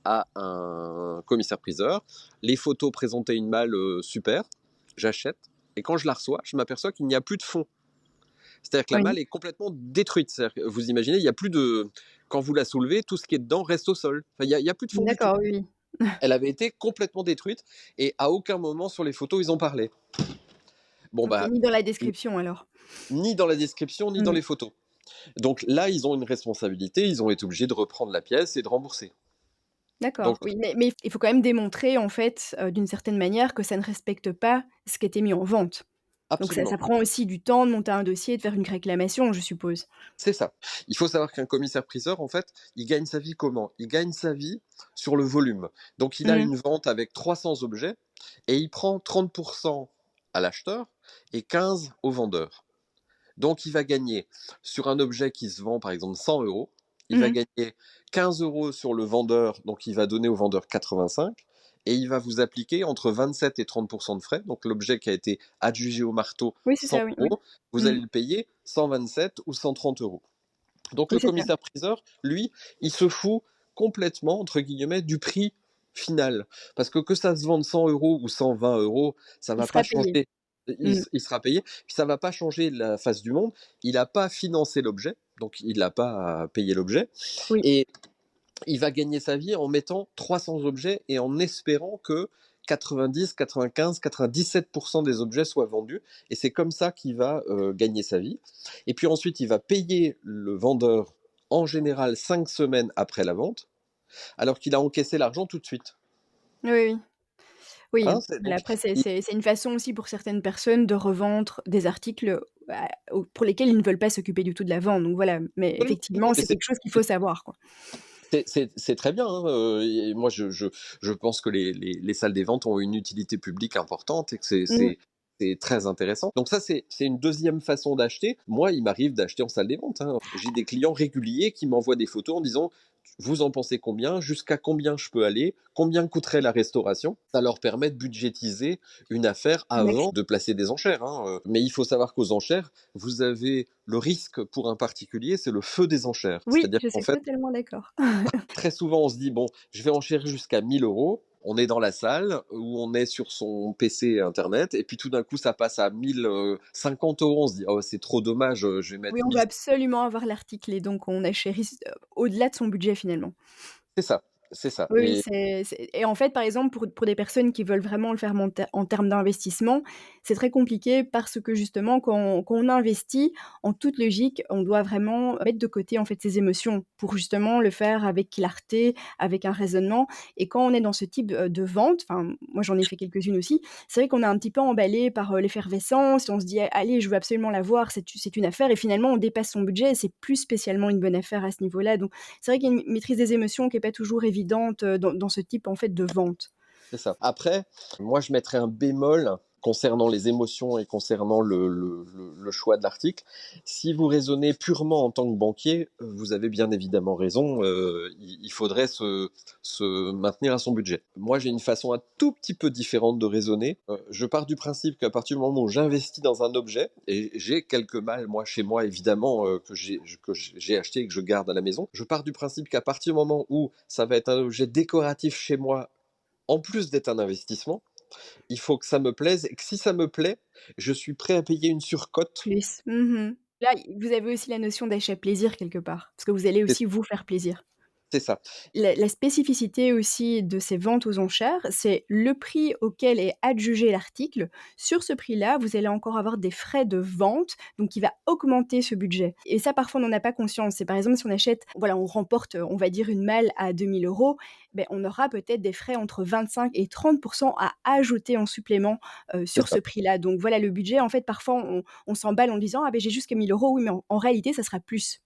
à un commissaire-priseur. Les photos présentaient une malle super, j'achète, et quand je la reçois, je m'aperçois qu'il n'y a plus de fond. C'est-à-dire que la Oui, malle est complètement détruite. Vous imaginez, il n'y a plus de. Quand vous la soulevez, tout ce qui est dedans reste au sol. Enfin, il y a plus de fond du tout. d'accord, oui, oui. Elle avait été complètement détruite et à aucun moment sur les photos ils ont parlé. Bon OK, bah, ni dans la description alors? ni dans la description ni dans Mmh. les photos. Donc là, ils ont une responsabilité, ils ont été obligés de reprendre la pièce et de rembourser. Donc D'accord, oui, mais il faut quand même démontrer, en fait, d'une certaine manière que ça ne respecte pas ce qui était mis en vente. Donc ça absolument. prend aussi du temps de monter un dossier et de faire une réclamation, je suppose? C'est ça. Il faut savoir qu'un commissaire-priseur, en fait, il gagne sa vie comment? Il gagne sa vie sur le volume. Donc, il a Mmh. une vente avec 300 objets et il prend 30% à l'acheteur et 15 au vendeur. Donc, il va gagner sur un objet qui se vend, par exemple, 100 euros. Il va Mmh. gagner 15 euros sur le vendeur, donc il va donner au vendeur 85. Et il va vous appliquer entre 27 et 30% de frais. Donc, l'objet qui a été adjugé au marteau, Oui, c'est 100 ça, oui, oui. euros, vous Mmh. allez le payer 127 ou 130 euros. Donc Oui, le c'est ça. commissaire-priseur, lui, il se fout complètement, entre guillemets, du prix final. Parce que ça se vende 100 euros ou 120 euros, ça Il va pas sera payé. changer. Il, Mmh. il sera payé, puis ça va pas changer la face du monde. Il n'a pas financé l'objet, donc il n'a pas payé l'objet. Oui. Et il va gagner sa vie en mettant 300 objets et en espérant que 90, 95, 97% des objets soient vendus. Et c'est comme ça qu'il va gagner sa vie. Et puis ensuite, il va payer le vendeur en général 5 semaines après la vente, alors qu'il a encaissé l'argent tout de suite. Oui, oui. Oui, Hein, voilà, donc, après c'est il- c'est c'est une façon aussi pour certaines personnes de revendre des articles, pour lesquels ils ne veulent pas s'occuper du tout de la vente, donc voilà, mais non, non, effectivement, mais c'est quelque chose qu'il faut savoir, quoi. c'est très bien, hein, et moi, je pense que les salles des ventes ont une utilité publique importante et que Mmh. c'est très intéressant. Donc ça, c'est une deuxième façon d'acheter. Moi, il m'arrive d'acheter en salle des ventes, hein. J'ai des clients réguliers qui m'envoient des photos en disant, vous en pensez combien? Jusqu'à combien je peux aller? Combien coûterait la restauration? Ça leur permet de budgétiser une affaire D'acc avant de placer des enchères, hein. Mais il faut savoir qu'aux enchères, vous avez le risque pour un particulier, c'est le feu des enchères. Oui, C'est-à-dire je qu'en suis fait, totalement d'accord. très souvent, on se dit, bon, je vais enchérir jusqu'à 1000 euros. On est dans la salle ou on est sur son PC internet et puis tout d'un coup ça passe à 1050 euros. On se dit, oh, c'est trop dommage, je vais Oui, mettre on veut 1000. absolument avoir l'article et donc on achérit au-delà de son budget, finalement. C'est ça. C'est ça. Oui, oui, Et c'est et en fait, par exemple, pour des personnes qui veulent vraiment le faire en termes d'investissement, c'est très compliqué parce que justement quand on investit, en toute logique, on doit vraiment mettre de côté, en fait, ses émotions pour justement le faire avec clarté, avec un raisonnement et quand on est dans ce type, de vente, enfin, moi j'en ai fait quelques-unes aussi, c'est vrai qu'on est un petit peu emballé par, l'effervescence, on se dit: «Allez, je veux absolument l'avoir, c'est une affaire» et finalement on dépasse son budget et c'est plus spécialement une bonne affaire à ce niveau-là donc c'est vrai qu'il y a une maîtrise des émotions qui est pas toujours évidente, dans ce type, en fait, de vente. c'est ça. Après, moi, je mettrais un bémol concernant les émotions et concernant le choix de l'article. Si vous raisonnez purement en tant que banquier, vous avez bien évidemment raison, il faudrait se maintenir à son budget. Moi, j'ai une façon un tout petit peu différente de raisonner. Je pars du principe qu'à partir du moment où j'investis dans un objet, et j'ai quelques malles, moi, chez moi, évidemment, que j'ai acheté et que je garde à la maison, je pars du principe qu'à partir du moment où ça va être un objet décoratif chez moi, en plus d'être un investissement, il faut que ça me plaise et que si ça me plaît, je suis prêt à payer une surcote. Plus. Mmh. Là, vous avez aussi la notion d'achat plaisir quelque part, parce que vous allez C'est aussi vous faire plaisir. c'est ça, La spécificité aussi de ces ventes aux enchères, c'est le prix auquel est adjugé l'article. Sur ce prix-là, vous allez encore avoir des frais de vente, donc qui va augmenter ce budget et ça, parfois, on n'en a pas conscience. C'est par exemple, si on achète voilà, on remporte, on va dire une malle à 2 000 €, beh, on aura peut-être des frais entre 25 et 30 à ajouter en supplément, c'est sur ça, ce prix-là. Donc voilà, le budget, en fait, parfois, on s'emballe en disant: «Ah beh, j'ai juste que 1 000 €», oui, mais en réalité, ça sera plus.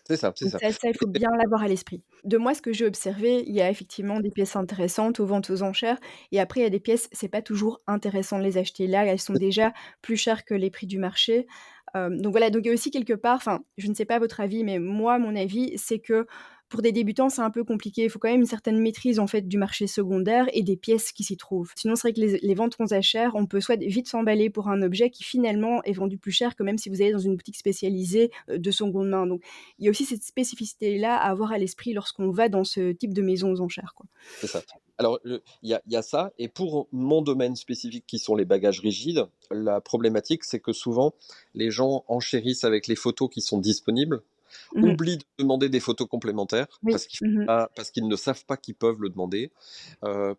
c'est ça, c'est Donc ça. ça, il faut bien l'avoir à l'esprit. De moi, ce que j'ai observé, il y a effectivement des pièces intéressantes aux ventes aux enchères et après il y a des pièces, c'est pas toujours intéressant de les acheter là, elles sont déjà plus chères que les prix du marché. Donc voilà, donc il y a aussi quelque part, enfin, je ne sais pas votre avis, mais moi, mon avis, c'est que pour des débutants, c'est un peu compliqué. Il faut quand même une certaine maîtrise, en fait, du marché secondaire et des pièces qui s'y trouvent. Sinon, c'est vrai que les ventes aux enchères, on peut soit vite s'emballer pour un objet qui finalement est vendu plus cher que même si vous allez dans une boutique spécialisée, de seconde main. Donc il y a aussi cette spécificité-là à avoir à l'esprit lorsqu'on va dans ce type de maison aux enchères, quoi. C'est ça. Alors, il y a ça, et pour mon domaine spécifique qui sont les bagages rigides, la problématique, c'est que souvent, les gens enchérissent avec les photos qui sont disponibles, Mmh mh. oublient de demander des photos complémentaires Oui. Mmh mh. parce qu'ils ne savent pas qu'ils peuvent le demander,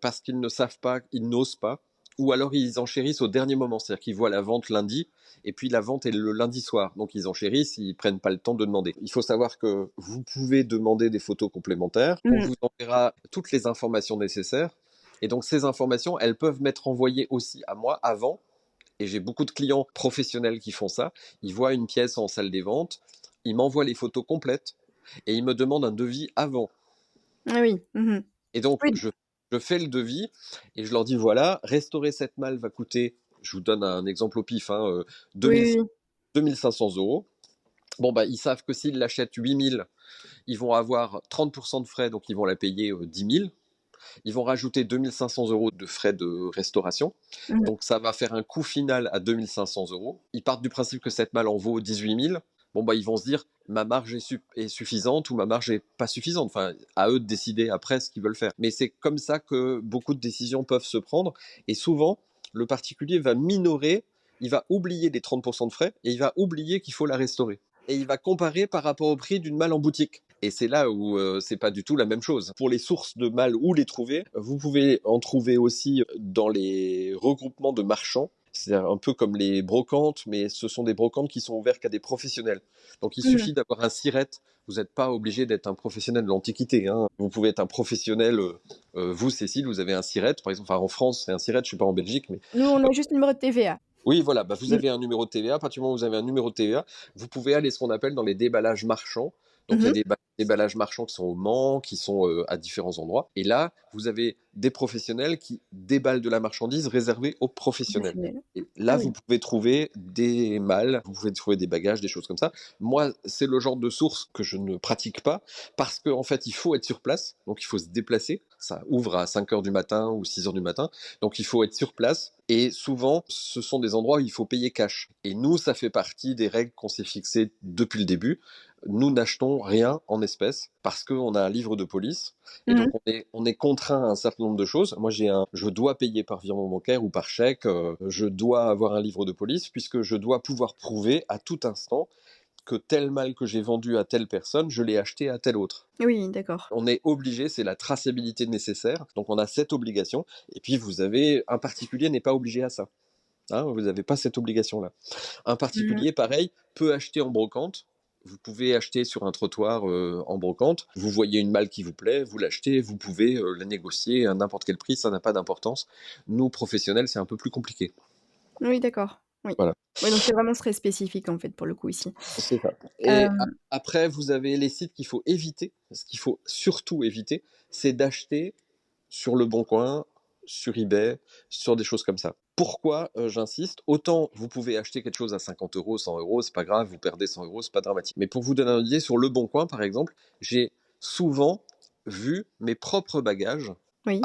parce qu'ils ne savent pas, ils n'osent pas, ou alors ils enchérissent au dernier moment, c'est-à-dire qu'ils voient la vente lundi, et puis la vente est le lundi soir, donc ils enchérissent, ils prennent pas le temps de demander. Il faut savoir que vous pouvez demander des photos complémentaires, on Mmh. vous enverra toutes les informations nécessaires, et donc ces informations, elles peuvent m'être envoyées aussi à moi avant, et j'ai beaucoup de clients professionnels qui font ça. Ils voient une pièce en salle des ventes, ils m'envoient les photos complètes, et ils me demandent un devis avant. Ah oui. Mmh mh. Et donc, Oui. je fais le devis et je leur dis voilà, restaurer cette malle va coûter, je vous donne un exemple au pif, hein, Oui, 2000, oui, oui. 2500 euros. Bon, bah, ils savent que s'ils l'achètent 8000, ils vont avoir 30% de frais, donc ils vont la payer 10 000. Ils vont rajouter 2500 euros de frais de restauration. Mmh mh. Donc, ça va faire un coût final à 2500 euros. Ils partent du principe que cette malle en vaut 18 000. Bon, bah, ils vont se dire ma marge est suffisante ou ma marge est pas suffisante. Enfin, à eux de décider après ce qu'ils veulent faire. Mais c'est comme ça que beaucoup de décisions peuvent se prendre. Et souvent, le particulier va minorer, il va oublier les 30% de frais et il va oublier qu'il faut la restaurer. Et il va comparer par rapport au prix d'une malle en boutique. Et c'est là où c'est pas du tout la même chose. Pour les sources de malles, où les trouver, vous pouvez en trouver aussi dans les regroupements de marchands. C'est un peu comme les brocantes, mais ce sont des brocantes qui sont ouvertes qu'à des professionnels. Donc il Mmh mh. suffit d'avoir un siret. Vous n'êtes pas obligé d'être un professionnel de l'Antiquité, hein. Vous pouvez être un professionnel. Vous, Cécile, vous avez un siret, par exemple. Enfin, en France, c'est un siret. Je ne suis pas en Belgique, mais Nous, on a juste le numéro de TVA. oui, voilà, bah, vous Mmh. avez un numéro de TVA. À partir du moment où vous avez un numéro de TVA, vous pouvez aller ce qu'on appelle dans les déballages marchands. Donc, il Mmh y a mh. des déballages marchands qui sont au Mans, qui sont à différents endroits. Et là, vous avez des professionnels qui déballent de la marchandise réservée aux professionnels. Professionnel. Et Ah là, vous oui. pouvez trouver des malles, vous pouvez trouver des bagages, des choses comme ça. Moi, c'est le genre de source que je ne pratique pas parce qu'en fait, il faut être sur place. Donc, il faut se déplacer. Ça ouvre à 5 heures du matin ou 6 heures du matin. Donc, il faut être sur place. Et souvent, ce sont des endroits où il faut payer cash. Et nous, ça fait partie des règles qu'on s'est fixées depuis le début. Nous n'achetons rien en espèces parce qu'on a un livre de police. Et Mmh donc, mh. on est contraint à un certain nombre de choses. Moi, je dois payer par virement bancaire ou par chèque. Je dois avoir un livre de police puisque je dois pouvoir prouver à tout instant que tel mal que j'ai vendu à telle personne, je l'ai acheté à telle autre. Oui, d'accord. On est obligé, c'est la traçabilité nécessaire, donc on a cette obligation. Et puis un particulier n'est pas obligé à ça. Hein, vous n'avez pas cette obligation-là. Un Mmh. particulier, pareil, peut acheter en brocante. Vous pouvez acheter sur un trottoir en brocante. Vous voyez une malle qui vous plaît, vous l'achetez, vous pouvez la négocier à n'importe quel prix, ça n'a pas d'importance. Nous, professionnels, c'est un peu plus compliqué. Oui, d'accord. Oui. Voilà, Oui, donc c'est vraiment très spécifique, en fait, pour le coup, ici. c'est ça. Et Hem, après, vous avez les sites qu'il faut éviter. Ce qu'il faut surtout éviter, c'est d'acheter sur Le Bon Coin, sur eBay, sur des choses comme ça. Pourquoi j'insiste? Autant vous pouvez acheter quelque chose à 50 euros, 100 euros, c'est pas grave, vous perdez 100 euros, c'est pas dramatique. Mais pour vous donner une idée, sur Le Bon Coin, par exemple, j'ai souvent vu mes propres bagages oui,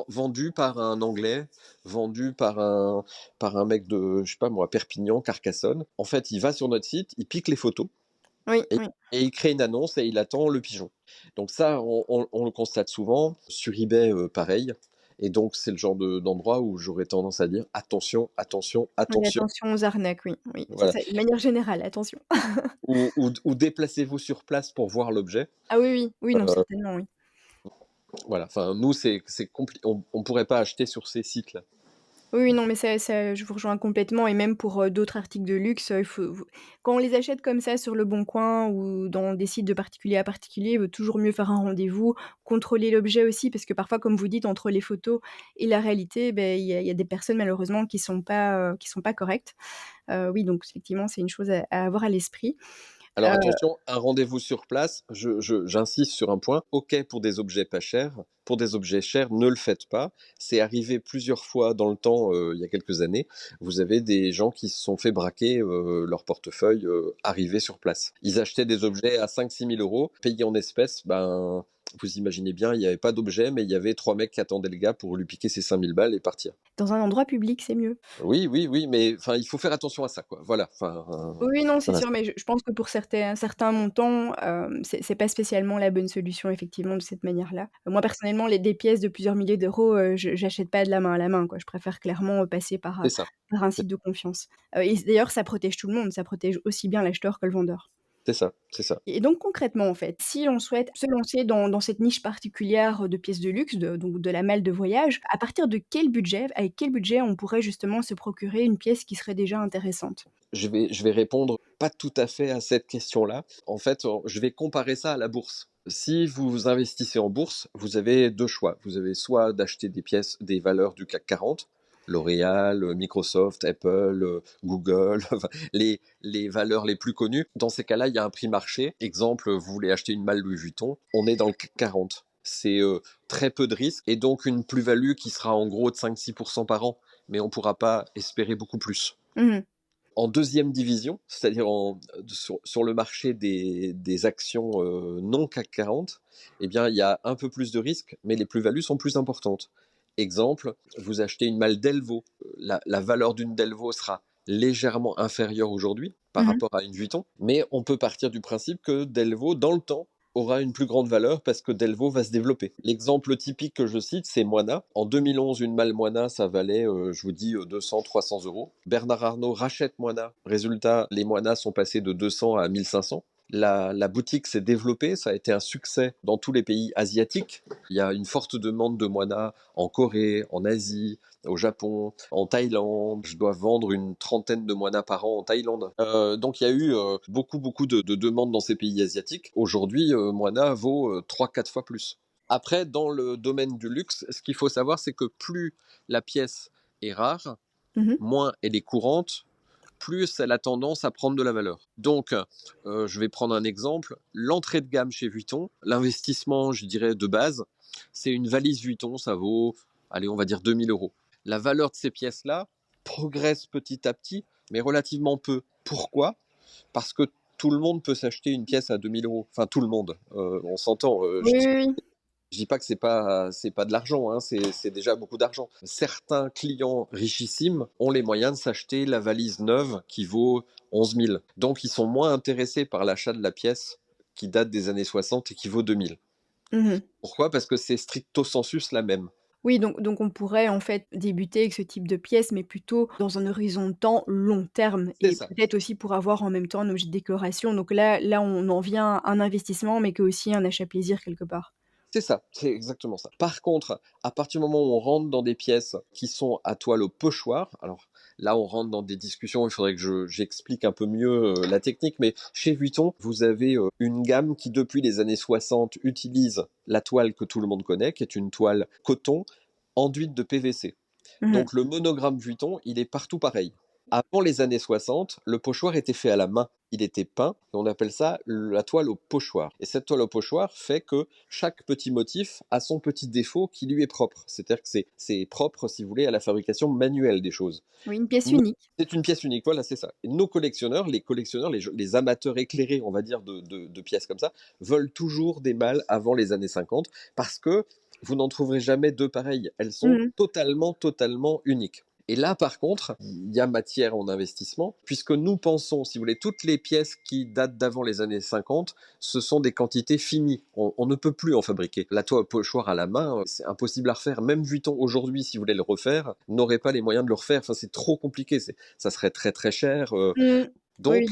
vendus par un Anglais, vendus par un mec de, je sais pas moi, Perpignan, Carcassonne. En fait, il va sur notre site, il pique les photos, oui, et, oui. et il crée une annonce et il attend le pigeon. Donc ça, on le constate souvent. Sur eBay, pareil. Et donc, c'est le genre d'endroit où j'aurais tendance à dire attention, attention, Oui, attention. attention aux arnaques, oui, oui, c'est Voilà. ça, de manière générale, attention. Ou déplacez-vous sur place pour voir l'objet. Ah oui, oui, oui, non, Euh, certainement, oui. voilà. Enfin, nous, c'est compliqué. On pourrait pas acheter sur ces sites-là. Oui, oui, non, mais ça je vous rejoins complètement et même pour, d'autres articles de luxe, il faut vous quand on les achète comme ça sur Le Bon Coin ou dans des sites de particulier à particulier, il vaut toujours mieux faire un rendez-vous, contrôler l'objet aussi parce que parfois, comme vous dites, entre les photos et la réalité, il y a des personnes malheureusement qui sont pas correctes. Oui, donc effectivement, c'est une chose à avoir à l'esprit. Alors Heu, attention, un rendez-vous sur place, j'insiste sur un point, ok pour des objets pas chers, pour des objets chers, ne le faites pas. C'est arrivé plusieurs fois dans le temps, il y a quelques années, vous avez des gens qui se sont fait braquer leur portefeuille arrivé sur place. Ils achetaient des objets à 5 000 à 6 000 euros, payés en espèces, ben vous imaginez bien, il n'y avait pas d'objet, mais il y avait trois mecs qui attendaient le gars pour lui piquer ses 5 000 balles et partir. Dans un endroit public, c'est mieux. Oui, oui, oui, mais enfin, il faut faire attention à ça, quoi. Voilà, enfin, Oui, non, c'est voilà, sûr, mais je pense que pour certains montants, c'est pas spécialement la bonne solution effectivement de cette manière-là. Moi personnellement, les des pièces de plusieurs milliers d'euros, je j'achète pas de la main à la main, quoi. Je préfère clairement, passer c'est ça. par un site de confiance. Et d'ailleurs, ça protège tout le monde, ça protège aussi bien l'acheteur que le vendeur. C'est ça, c'est ça. Et donc concrètement, en fait, si on souhaite se lancer dans cette niche particulière de pièces de luxe, donc de la malle de voyage, à partir de quel budget, avec quel budget on pourrait justement se procurer une pièce qui serait déjà intéressante? Je vais répondre pas tout à fait à cette question-là. En fait, je vais comparer ça à la bourse. Si vous investissez en bourse, vous avez deux choix. Vous avez soit d'acheter des pièces, des valeurs du CAC 40, L'Oréal, Microsoft, Apple, Google, enfin, les valeurs les plus connues. Dans ces cas-là, il y a un prix marché. Exemple, vous voulez acheter une malle Louis Vuitton, on est dans le CAC 40. C'est très peu de risques et donc une plus-value qui sera en gros de 5-6% par an, mais on ne pourra pas espérer beaucoup plus. Mmh. En deuxième division, c'est-à-dire sur le marché des actions non CAC 40, eh bien, il y a un peu plus de risques, mais les plus-values sont plus importantes. Exemple, vous achetez une malle Delvaux. La valeur d'une Delvaux sera légèrement inférieure aujourd'hui par Mmh. rapport à une Vuitton, mais on peut partir du principe que Delvaux, dans le temps, aura une plus grande valeur parce que Delvaux va se développer. L'exemple typique que je cite, c'est Moina. En 2011, une malle Moina, ça valait, je vous dis, 200, 300 euros. Bernard Arnault rachète Moina. Résultat, les Moinas sont passés de 200 à 1500. La boutique s'est développée, ça a été un succès dans tous les pays asiatiques. Il y a une forte demande de Moina en Corée, en Asie, au Japon, en Thaïlande. Je dois vendre une trentaine de moinas par an en Thaïlande. Donc il y a eu beaucoup de demandes dans ces pays asiatiques. Aujourd'hui, moina vaut 3-4 fois plus. Après, dans le domaine du luxe, ce qu'il faut savoir, c'est que plus la pièce est rare, Mmh mh. moins elle est courante, plus elle a tendance à prendre de la valeur. Donc, je vais prendre un exemple. L'entrée de gamme chez Vuitton, l'investissement, je dirais, de base, c'est une valise Vuitton, ça vaut, allez, on va dire 2 000 euros. La valeur de ces pièces-là progresse petit à petit, mais relativement peu. Pourquoi? Parce que tout le monde peut s'acheter une pièce à 2 000 euros. Enfin, tout le monde. On s'entend. Oui, oui, oui. Je dis pas que c'est pas de l'argent, hein, c'est déjà beaucoup d'argent. Certains clients richissimes ont les moyens de s'acheter la valise neuve qui vaut 11 000. Donc ils sont moins intéressés par l'achat de la pièce qui date des années 60 et qui vaut 2 000. Mmh mh. Pourquoi? Parce que c'est stricto sensus la même. Oui, donc on pourrait en fait débuter avec ce type de pièce, mais plutôt dans un horizon de temps long terme C'est et ça. peut-être aussi pour avoir en même temps un objet de décoration. Donc là on en vient à un investissement, mais que aussi un achat plaisir quelque part. C'est ça, c'est exactement ça. Par contre, à partir du moment où on rentre dans des pièces qui sont à toile au pochoir, alors là, on rentre dans des discussions, il faudrait que j'explique un peu mieux la technique, mais chez Vuitton, vous avez une gamme qui, depuis les années 60, utilise la toile que tout le monde connaît, qui est une toile coton enduite de PVC. Mmh. Donc le monogramme Vuitton, il est partout pareil. Avant les années 60, le pochoir était fait à la main. Il était peint, et on appelle ça la toile au pochoir. Et cette toile au pochoir fait que chaque petit motif a son petit défaut qui lui est propre. C'est-à-dire que c'est propre, si vous voulez, à la fabrication manuelle des choses. Oui, une pièce Nous, unique. c'est une pièce unique, voilà, c'est ça. Et nos collectionneurs, les amateurs éclairés, on va dire, de pièces comme ça, veulent toujours des mâles avant les années 50 parce que vous n'en trouverez jamais deux pareilles. Elles sont Mmh. totalement, totalement uniques. Et là, par contre, il y a matière en investissement, puisque nous pensons, si vous voulez, toutes les pièces qui datent d'avant les années 50, ce sont des quantités finies. On ne peut plus en fabriquer. La toile au pochoir à la main, c'est impossible à refaire. Même Vuitton aujourd'hui, si vous voulez le refaire, n'aurait pas les moyens de le refaire. Enfin, c'est trop compliqué. Ça serait très très cher. Mmh. Oui. Donc,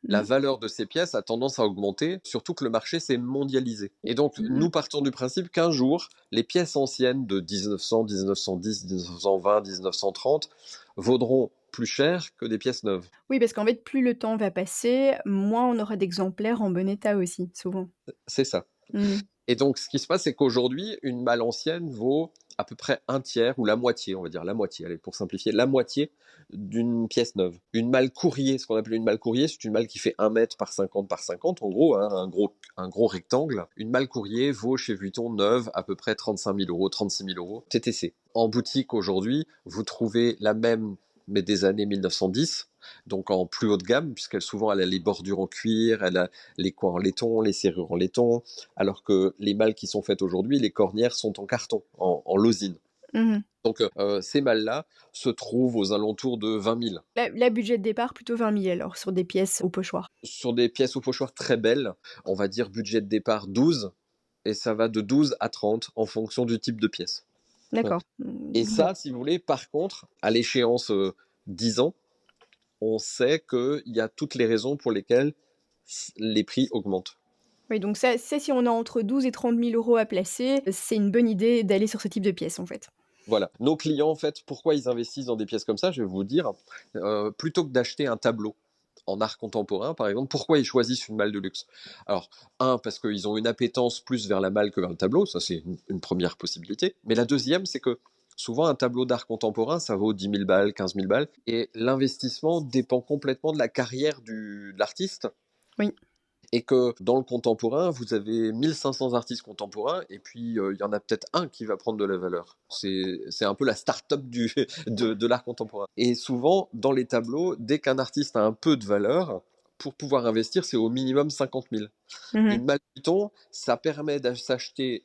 la Mmh. valeur de ces pièces a tendance à augmenter, surtout que le marché s'est mondialisé. Et donc, Mmh. nous partons du principe qu'un jour, les pièces anciennes de 1900, 1910, 1920, 1930 vaudront plus cher que des pièces neuves. Oui, parce qu'en fait, plus le temps va passer, moins on aura d'exemplaires en bon état aussi, souvent. C'est ça. Mmh. Et donc, ce qui se passe, c'est qu'aujourd'hui, une malle ancienne vaut à peu près un tiers ou la moitié, on va dire la moitié, allez, pour simplifier, la moitié d'une pièce neuve. Une malle courrier, ce qu'on appelle une malle courrier, c'est une malle qui fait 1 mètre par 50 par 50, en gros, hein, un gros rectangle. Une malle courrier vaut chez Vuitton neuve à peu près 35 000 euros, 36 000 euros TTC. En boutique aujourd'hui, vous trouvez la même, mais des années 1910, donc en plus haut de gamme, puisqu'elle souvent elle a les bordures en cuir, elle a les coins en laiton, les serrures en laiton, alors que les malles qui sont faites aujourd'hui, les cornières sont en carton, en losine. Mmh. Donc ces malles-là se trouvent aux alentours de 20 000. Là, budget de départ plutôt 20 000 alors sur des pièces au pochoir. Sur des pièces au pochoir très belles, on va dire budget de départ 12, et ça va de 12 à 30 en fonction du type de pièce. Ouais. D'accord. Et Mmh. ça, si vous voulez, par contre, à l'échéance 10 ans, on sait qu'il y a toutes les raisons pour lesquelles les prix augmentent. Oui, donc ça si on a entre 12 et 30 000 € à placer, c'est une bonne idée d'aller sur ce type de pièce, en fait. Voilà. Nos clients, en fait, pourquoi ils investissent dans des pièces comme ça, je vais vous dire, plutôt que d'acheter un tableau en art contemporain, par exemple, pourquoi ils choisissent une malle de luxe? Alors, parce qu'ils ont une appétence plus vers la malle que vers le tableau, ça c'est une première possibilité. Mais la deuxième, c'est que souvent un tableau d'art contemporain, ça vaut 10 000 balles, 15 000 balles, et l'investissement dépend complètement de la carrière de l'artiste, Oui. et que dans le contemporain, vous avez 1500 artistes contemporains, et puis il y en a peut-être un qui va prendre de la valeur. C'est un peu la start-up de l'art contemporain. Et souvent, dans les tableaux, dès qu'un artiste a un peu de valeur, pour pouvoir investir, c'est au minimum 50 000. Mmh. Une malle Vuitton, ça permet de s'acheter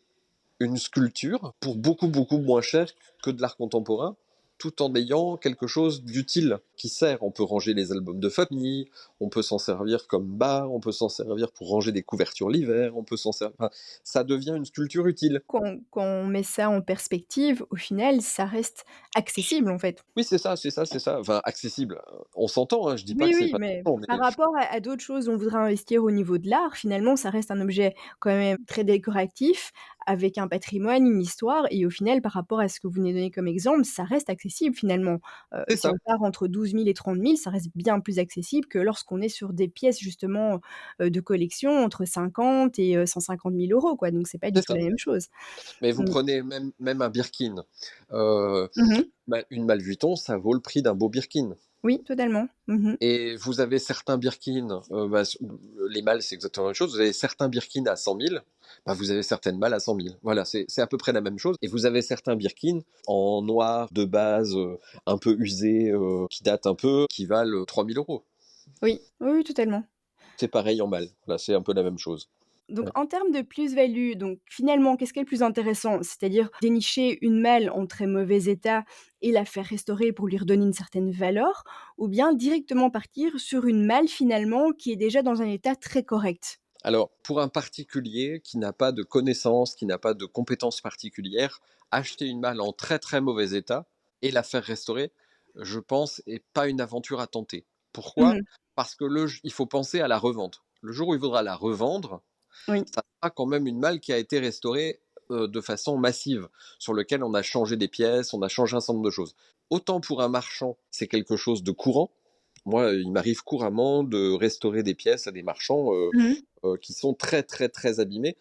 une sculpture pour beaucoup, beaucoup moins cher que de l'art contemporain, tout en ayant quelque chose d'utile qui sert. On peut ranger les albums de famille, on peut s'en servir comme bar, on peut s'en servir pour ranger des couvertures l'hiver, on peut s'en servir. Enfin, ça devient une sculpture utile. Quand on met ça en perspective, au final, ça reste accessible, en fait. Oui, c'est ça, c'est ça, c'est ça. Enfin, accessible. On s'entend, hein, je dis pas Oui, que c'est oui, pas. mais Non, par mais rapport à d'autres choses où on voudrait investir au niveau de l'art, finalement, ça reste un objet quand même très décoratif, avec un patrimoine, une histoire et au final, par rapport à ce que vous venez de donner comme exemple, ça reste accessible finalement. c'est Si ça. on part entre 12 000 et 30 000, ça reste bien plus accessible que lorsqu'on est sur des pièces justement, de collection entre 50 et 150 000 € quoi, donc c'est pas du C'est tout ça. la même chose. Mais vous Mmh. prenez même un Birkin. Euh, Mmh. une Malle Vuitton, ça vaut le prix d'un beau Birkin. Oui, totalement. Mmh. Et vous avez certains Birkin, les malles, c'est exactement la même chose. Vous avez certains Birkin à 100 000, vous avez certaines malles à 100 000. Voilà, c'est à peu près la même chose. Et vous avez certains Birkin en noir de base, un peu usé, qui datent un peu, qui valent 3 000 euros. Oui, oui, oui, totalement. C'est pareil en malle. Là, c'est un peu la même chose. Donc Ouais. en termes de plus-value, donc finalement, qu'est-ce qui est le plus intéressant? C'est-à-dire dénicher une malle en très mauvais état et la faire restaurer pour lui redonner une certaine valeur? Ou bien directement partir sur une malle finalement qui est déjà dans un état très correct? Alors, pour un particulier qui n'a pas de connaissances, qui n'a pas de compétences particulières, acheter une malle en très très mauvais état et la faire restaurer, je pense, est pas une aventure à tenter. Pourquoi? Mmh. Parce que il faut penser à la revente. Le jour où il voudra la revendre, Oui. ça sera quand même une malle qui a été restaurée de façon massive, sur lequel on a changé des pièces, on a changé un certain nombre de choses. Autant pour un marchand, c'est quelque chose de courant. Moi, il m'arrive couramment de restaurer des pièces à des marchands Mmh. qui sont très très très abîmés.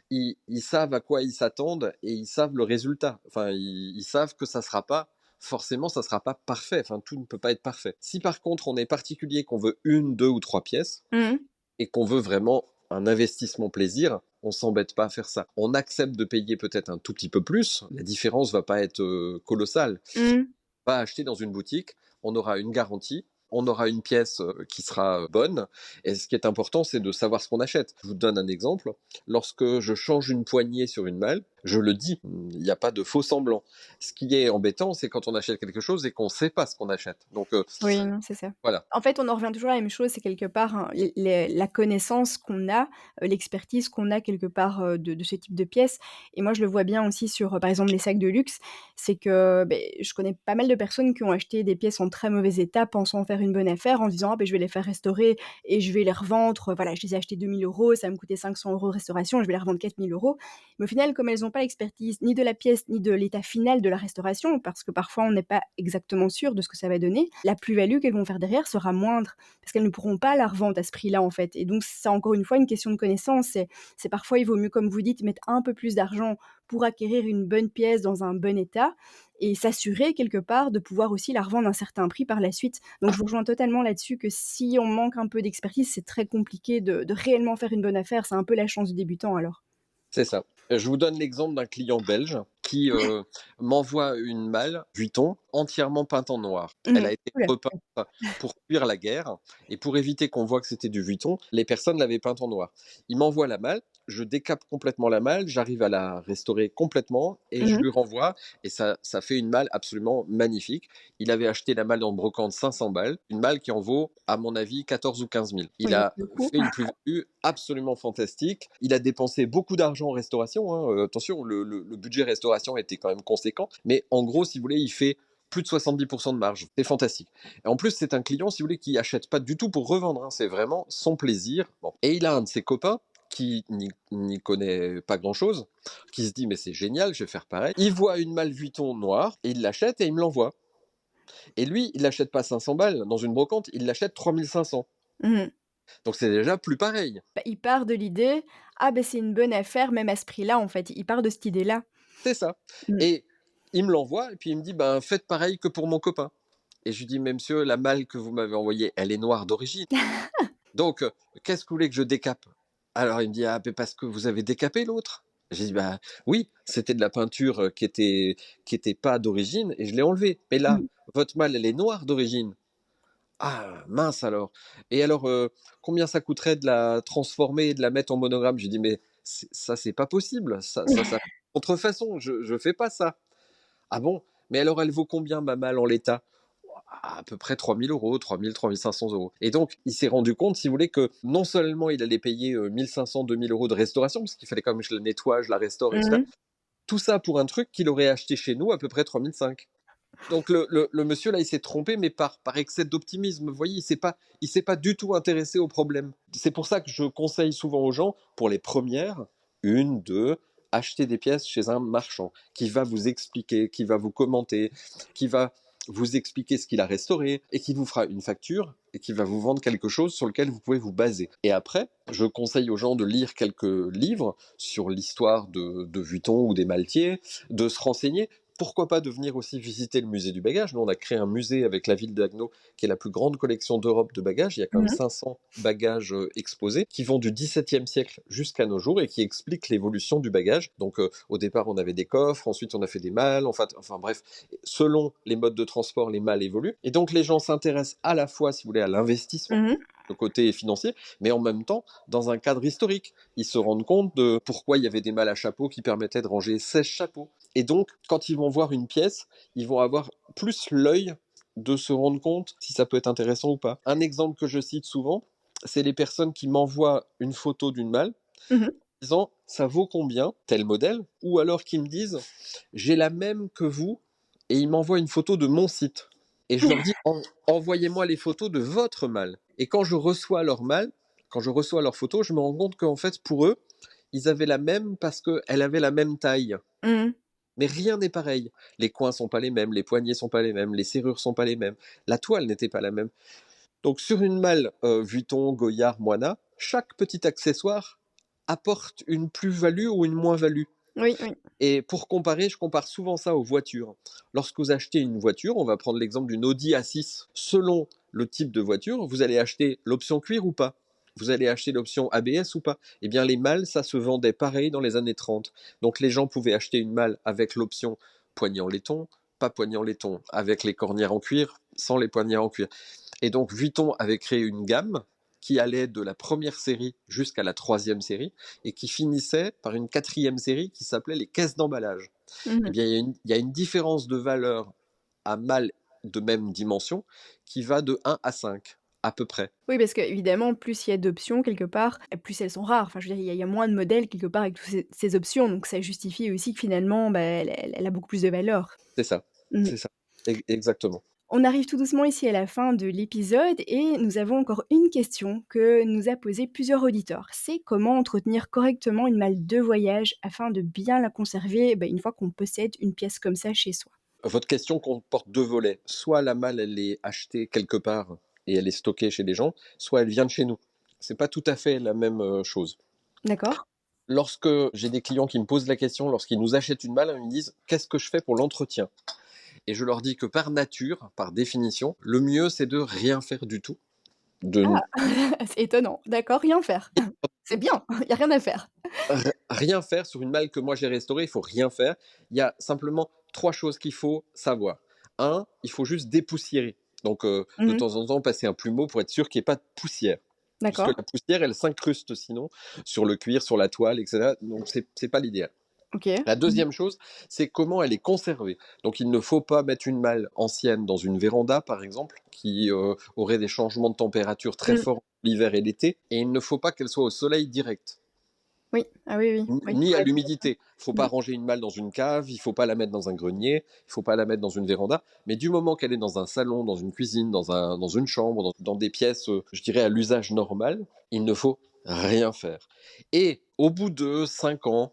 Ils savent à quoi ils s'attendent et ils savent le résultat. Enfin, ils savent que ça sera pas forcément, ça sera pas parfait. Enfin, tout ne peut pas être parfait. Si par contre on est particulier, qu'on veut une, deux ou trois pièces Mmh. et qu'on veut vraiment un investissement plaisir, on s'embête pas à faire ça. On accepte de payer peut-être un tout petit peu plus. La différence va pas être colossale. Mmh. On va acheter dans une boutique, on aura une garantie, on aura une pièce qui sera bonne. Et ce qui est important, c'est de savoir ce qu'on achète. Je vous donne un exemple. Lorsque je change une poignée sur une malle, je le dis, il n'y a pas de faux semblant. Ce qui est embêtant, c'est quand on achète quelque chose et qu'on ne sait pas ce qu'on achète. Donc Oui, non, c'est ça. voilà, En fait, on en revient toujours à la même chose, c'est quelque part, hein, les la connaissance qu'on a, l'expertise qu'on a quelque part, de ce type de pièces et moi, je le vois bien aussi sur, par exemple, les sacs de luxe. C'est que, beh, je connais pas mal de personnes qui ont acheté des pièces en très mauvais état, pensant faire une bonne affaire en se disant: «Ah beh, je vais les faire restaurer et je vais les revendre, voilà, je les ai achetées 2 000 €, ça va me coûter 500 € de restauration, je vais les revendre 4 000 €». Mais au final, comme elles ont pas l'expertise ni de la pièce, ni de l'état final de la restauration, parce que parfois on n'est pas exactement sûr de ce que ça va donner, la plus-value qu'elles vont faire derrière sera moindre, parce qu'elles ne pourront pas la revendre à ce prix-là, en fait. Et donc c'est encore une fois une question de connaissance. C'est parfois, il vaut mieux, comme vous dites, mettre un peu plus d'argent pour acquérir une bonne pièce dans un bon état et s'assurer quelque part de pouvoir aussi la revendre à un certain prix par la suite. Donc je vous rejoins totalement là-dessus que si on manque un peu d'expertise, c'est très compliqué de réellement faire une bonne affaire. C'est un peu la chance du débutant alors. c'est ça. Je vous donne l'exemple d'un client belge qui m'envoie une malle Vuitton entièrement peinte en noir. Elle Mmh. a été Ouh là. repeinte pour fuir la guerre et pour éviter qu'on voit que c'était du Vuitton, les personnes l'avaient peinte en noir. Il m'envoie la malle, je décape complètement la malle, j'arrive à la restaurer complètement et je Mmh. lui renvoie et ça fait une malle absolument magnifique. Il avait acheté la malle en brocante 500 balles, une malle qui en vaut à mon avis 14 ou 15 000. Il Oui, a le coup. fait une plus-value absolument fantastique. Il a dépensé beaucoup d'argent en restauration, hein. Attention, le budget restauration était quand même conséquent, mais en gros, si vous voulez, il fait plus de 70% de marge. C'est fantastique. Et en plus, c'est un client, si vous voulez, qui achète pas du tout pour revendre, hein. C'est vraiment son plaisir. Bon. Et il a un de ses copains qui n'y connaît pas grand-chose, qui se dit mais c'est génial, je vais faire pareil. Il voit une malle Vuitton noire, et il l'achète et il me l'envoie. Et lui, il l'achète pas 500 balles dans une brocante, il l'achète 3500. Mmh. Donc c'est déjà plus pareil. Bah, il part de l'idée: «Ah ben c'est une bonne affaire même à ce prix-là», en fait. Il part de cette idée-là. C'est ça. Mmh. Et il me l'envoie et puis il me dit ben faites pareil que pour mon copain. Et je lui dis mais monsieur, la malle que vous m'avez envoyée, elle est noire d'origine. Donc qu'est-ce que vous voulez que je décape? Alors il me dit ah ben parce que vous avez décapé l'autre. J'ai dit bah oui, c'était de la peinture qui était pas d'origine et je l'ai enlevée. Mais là, Mmh. votre malle elle est noire d'origine. Ah mince alors. Et alors combien ça coûterait de la transformer et de la mettre en monogramme? J'ai dit mais ça c'est pas possible. Ça contrefaçon. Je fais pas ça. Ah bon? Mais alors elle vaut combien ma malle en l'état? À peu près 3 000 €, 3 500 €. Et donc, il s'est rendu compte, si vous voulez, que non seulement il allait payer 1500, 2 000 € de restauration, parce qu'il fallait quand même que je la nettoie, je la restaure, etc. Mmh. Tout ça pour un truc qu'il aurait acheté chez nous à peu près 3 500. Donc le monsieur là, il s'est trompé, mais par excès d'optimisme. Vous voyez, il s'est pas du tout intéressé au problème. C'est pour ça que je conseille souvent aux gens, pour les premières, une, deux, acheter des pièces chez un marchand qui va vous expliquer, qui va vous commenter, qui va vous expliquer ce qu'il a restauré et qui vous fera une facture et qui va vous vendre quelque chose sur lequel vous pouvez vous baser. Et après, je conseille aux gens de lire quelques livres sur l'histoire de Vuitton ou des Maltiers, de se renseigner. Pourquoi pas de venir aussi visiter le musée du bagage? Nous, on a créé un musée avec la ville d'Agno, qui est la plus grande collection d'Europe de bagages. Il y a quand même Mmh. 500 bagages exposés, qui vont du XVIIe siècle jusqu'à nos jours et qui expliquent l'évolution du bagage. Donc, au départ, on avait des coffres, ensuite, on a fait des malles, enfin bref, selon les modes de transport, les malles évoluent. Et donc, les gens s'intéressent à la fois, si vous voulez, à l'investissement, Mmh. le côté financier, mais en même temps, dans un cadre historique. Ils se rendent compte de pourquoi il y avait des malles à chapeau qui permettaient de ranger 16 chapeaux. Et donc, quand ils vont voir une pièce, ils vont avoir plus l'œil de se rendre compte si ça peut être intéressant ou pas. Un exemple que je cite souvent, c'est les personnes qui m'envoient une photo d'une malle Mmh. disant ça vaut combien tel modèle, ou alors qui me disent j'ai la même que vous, et ils m'envoient une photo de mon site. Et je leur dis envoyez-moi les photos de votre malle. Et quand je reçois leur malle, quand je reçois leurs photos, je me rends compte qu'en fait pour eux, ils avaient la même parce qu'elle avait la même taille. Mmh. Mais rien n'est pareil. Les coins sont pas les mêmes, les poignets sont pas les mêmes, les serrures sont pas les mêmes, la toile n'était pas la même. Donc sur une malle Vuitton, Goyard, Moana, chaque petit accessoire apporte une plus-value ou une moins-value. Oui, oui. Et pour comparer, je compare souvent ça aux voitures. Lorsque vous achetez une voiture, on va prendre l'exemple d'une Audi A6. Selon le type de voiture, vous allez acheter l'option cuir ou pas. Vous allez acheter l'option ABS ou pas. Eh bien, les malles, ça se vendait pareil dans les années 30. Donc, les gens pouvaient acheter une malle avec l'option poignée en laiton, pas poignée en laiton, avec les cornières en cuir, sans les poignets en cuir. Et donc, Vuitton avait créé une gamme qui allait de la première série jusqu'à la troisième série et qui finissait par une quatrième série qui s'appelait les caisses d'emballage. Eh Mmh. bien, il y a une différence de valeur à mal de même dimension qui va de 1 à 5, à peu près. Oui, parce qu'évidemment, plus il y a d'options quelque part, et plus elles sont rares. Enfin, je veux dire, il y a moins de modèles quelque part avec toutes ces options, donc ça justifie aussi que finalement, bah, elle a beaucoup plus de valeur. C'est ça, Mmh. c'est ça, exactement. On arrive tout doucement ici à la fin de l'épisode et nous avons encore une question que nous a posée plusieurs auditeurs. C'est comment entretenir correctement une malle de voyage afin de bien la conserver, bah, une fois qu'on possède une pièce comme ça chez soi? Votre question comporte deux volets. Soit la malle, elle est achetée quelque part et elle est stockée chez des gens, soit elle vient de chez nous. C'est pas tout à fait la même chose. D'accord? Lorsque j'ai des clients qui me posent la question, lorsqu'ils nous achètent une malle, ils me disent qu'est-ce que je fais pour l'entretien? Et je leur dis que par nature, par définition, le mieux c'est de rien faire du tout, de Ah! C'est étonnant. D'accord, rien faire. C'est bien, il y a rien à faire. rien faire sur une malle que moi j'ai restaurée, il faut rien faire. Il y a simplement trois choses qu'il faut savoir. Un, il faut juste dépoussiérer. Donc de Mmh. temps en temps, passer un plumeau pour être sûr qu'il n'y ait pas de poussière. Puisque D'accord. la poussière, elle s'incruste sinon sur le cuir, sur la toile, etc. Donc c'est pas l'idéal. OK. La Mmh. deuxième chose, c'est comment elle est conservée. Donc il ne faut pas mettre une malle ancienne dans une véranda, par exemple, qui aurait des changements de température très Mmh. forts l'hiver et l'été, et il ne faut pas qu'elle soit au soleil direct, Oui. Ah oui, oui. Oui, ni pour à être l'humidité. Il ne faut mmh. pas ranger une malle dans une cave, il ne faut pas la mettre dans un grenier, il ne faut pas la mettre dans une véranda, mais du moment qu'elle est dans un salon, dans une cuisine, dans une chambre, dans des pièces, je dirais, à l'usage normal, il ne faut rien faire. Et au bout de 5 ans,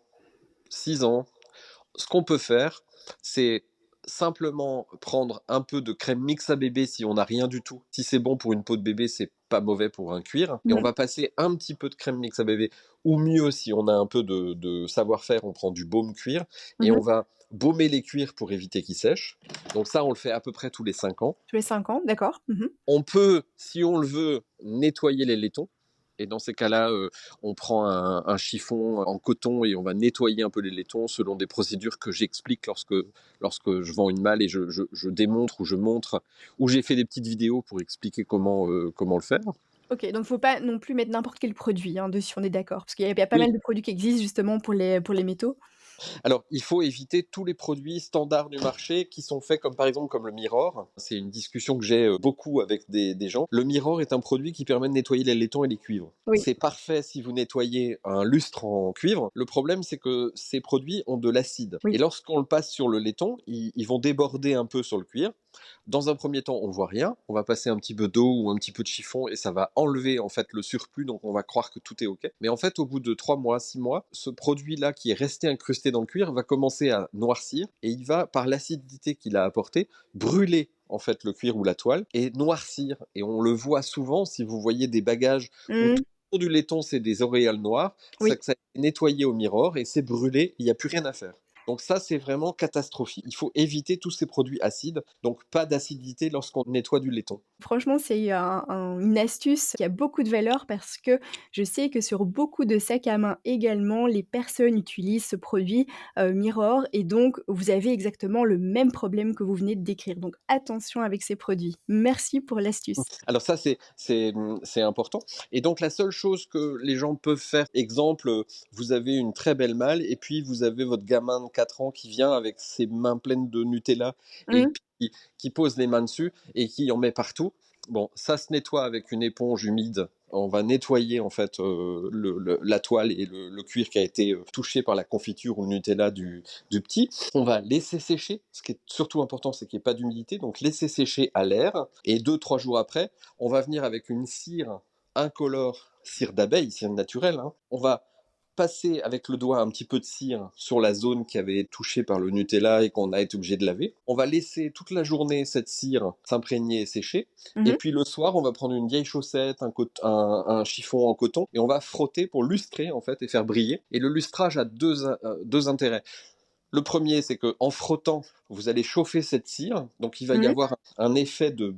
6 ans, ce qu'on peut faire, c'est simplement prendre un peu de crème mix à bébé si on n'a rien du tout. Si c'est bon pour une peau de bébé, c'est pas mauvais pour un cuir. Et on Mmh. va passer un petit peu de crème mix à bébé, ou mieux si on a un peu de savoir-faire, on prend du baume cuir et Mmh. on va baumer les cuirs pour éviter qu'ils sèchent. Donc ça, on le fait à peu près tous les 5 ans. Tous les 5 ans, d'accord. Mmh. On peut, si on le veut, nettoyer les laitons. Et dans ces cas-là, on prend un chiffon en coton et on va nettoyer un peu les laitons selon des procédures que j'explique lorsque je vends une malle et je démontre ou je montre, ou j'ai fait des petites vidéos pour expliquer comment le faire. OK, donc faut pas non plus mettre n'importe quel produit, hein, dessus, on est d'accord? Parce qu'il y a pas Oui, mal de produits qui existent justement pour les métaux. alors, il faut éviter tous les produits standards du marché qui sont faits comme par exemple comme le Mirror. C'est une discussion que j'ai beaucoup avec des gens. Le Mirror est un produit qui permet de nettoyer les laitons et les cuivres. Oui. C'est parfait si vous nettoyez un lustre en cuivre. Le problème, c'est que ces produits ont de l'acide. Oui. Et lorsqu'on le passe sur le laiton, ils vont déborder un peu sur le cuir. Dans un premier temps, on voit rien. On va passer un petit peu d'eau ou un petit peu de chiffon et ça va enlever en fait le surplus. Donc on va croire que tout est ok. Mais en fait, au bout de 3 mois, 6 mois, ce produit-là qui est resté incrusté dans le cuir va commencer à noircir et il va, par l'acidité qu'il a apporté, brûler en fait le cuir ou la toile et noircir. Et on le voit souvent si vous voyez des bagages où Mmh. tout autour du laiton c'est des auréoles noires, Oui. ça est nettoyé au miroir et c'est brûlé, il n'y a plus rien à faire. Donc ça, c'est vraiment catastrophique. Il faut éviter tous ces produits acides, donc pas d'acidité lorsqu'on nettoie du laiton. Franchement, c'est une astuce qui a beaucoup de valeur parce que je sais que sur beaucoup de sacs à main également, les personnes utilisent ce produit, Mirror et donc vous avez exactement le même problème que vous venez de décrire. Donc attention avec ces produits. Merci pour l'astuce. Alors ça, c'est important. Et donc la seule chose que les gens peuvent faire, exemple, vous avez une très belle malle et puis vous avez votre gamin de 4 ans qui vient avec ses mains pleines de Nutella et Mmh. qui pose les mains dessus et qui en met partout. Bon, ça se nettoie avec une éponge humide On va nettoyer en fait la toile et le cuir qui a été touché par la confiture ou le Nutella du petit. On va laisser sécher. Ce qui est surtout important, c'est qu'il n'y ait pas d'humidité. Donc laisser sécher à l'air. Et 2-3 jours après, on va venir avec une cire incolore, cire d'abeille, cire naturelle. Hein. On va passer avec le doigt un petit peu de cire sur la zone qui avait été touchée par le Nutella et qu'on a été obligé de laver. On va laisser toute la journée cette cire s'imprégner et sécher. Et Mmh. puis le soir, on va prendre une vieille chaussette, un chiffon en coton, et on va frotter pour lustrer en fait et faire briller. Et le lustrage a deux intérêts. Le premier, c'est qu'en frottant, vous allez chauffer cette cire, donc il va y Mmh. avoir un effet de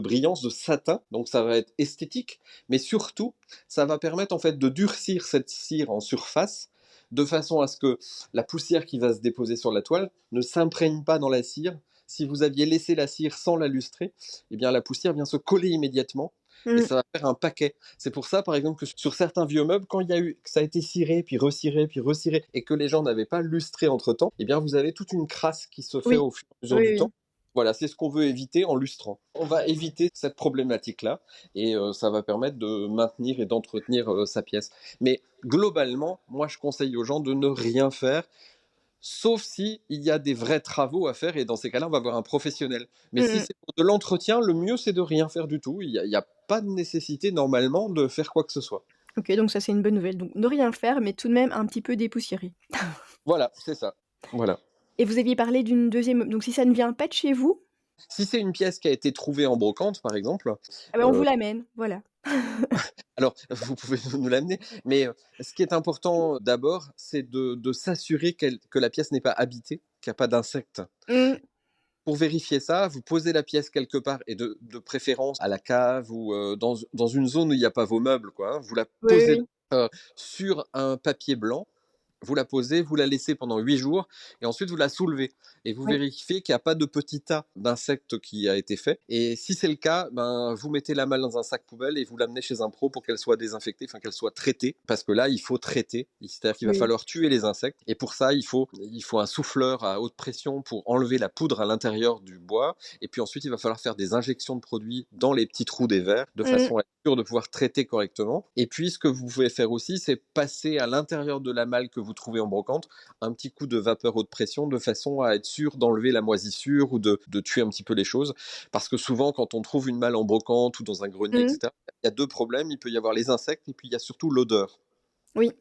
brillance, de satin, donc ça va être esthétique, mais surtout, ça va permettre en fait de durcir cette cire en surface, de façon à ce que la poussière qui va se déposer sur la toile ne s'imprègne pas dans la cire. Si vous aviez laissé la cire sans la lustrer, eh bien la poussière vient se coller immédiatement et Mmh. ça va faire un paquet. C'est pour ça, par exemple, que sur certains vieux meubles, quand il y a eu, que ça a été ciré, puis resciré, et que les gens n'avaient pas lustré entre-temps, eh bien, vous avez toute une crasse qui se fait Oui. au fur et à mesure Oui, du oui. temps. Voilà, c'est ce qu'on veut éviter en lustrant. On va éviter cette problématique-là, et ça va permettre de maintenir et d'entretenir sa pièce. Mais globalement, moi, je conseille aux gens de ne rien faire, sauf si il y a des vrais travaux à faire, et dans ces cas-là, on va voir un professionnel. Mais Mmh si mh. c'est pour de l'entretien, le mieux, c'est de rien faire du tout. Il y a pas de nécessité, normalement, de faire quoi que ce soit. OK, donc ça, c'est une bonne nouvelle. Donc ne rien faire, mais tout de même un petit peu dépoussiérer. Voilà, c'est ça. Voilà. Et vous aviez parlé d'une deuxième, donc si ça ne vient pas de chez vous, Si c'est une pièce qui a été trouvée en brocante, par exemple, ah bah, on vous heu, l'amène, voilà. alors vous pouvez nous l'amener, mais ce qui est important d'abord, c'est de s'assurer que la pièce n'est pas habitée, qu'il n'y a pas d'insectes. Mmh. Pour vérifier ça, vous posez la pièce quelque part, et de préférence à la cave ou dans une zone où il n'y a pas vos meubles, quoi, hein. Vous la Oui, posez oui. sur un papier blanc, vous la posez, vous la laissez pendant 8 jours, et ensuite vous la soulevez. Et vous Oui. vérifiez qu'il n'y a pas de petit tas d'insectes qui a été fait. Et si c'est le cas, ben, vous mettez la malle dans un sac poubelle et vous l'amenez chez un pro pour qu'elle soit désinfectée, enfin qu'elle soit traitée. Parce que là, il faut traiter. C'est-à-dire qu'il va Oui. falloir tuer les insectes. Et pour ça, il faut un souffleur à haute pression pour enlever la poudre à l'intérieur du bois. Et puis ensuite, il va falloir faire des injections de produits dans les petits trous des verres de Mmh. façon à être sûr de pouvoir traiter correctement. Et puis, ce que vous pouvez faire aussi, c'est passer à l'intérieur de la malle que vous trouvez en brocante un petit coup de vapeur haute pression de façon à être sûr d'enlever la moisissure ou de tuer un petit peu les choses. Parce que souvent, quand on trouve une malle en brocante ou dans un grenier, Mmh. etc., il y a deux problèmes. Il peut y avoir les insectes et puis il y a surtout l'odeur. Oui.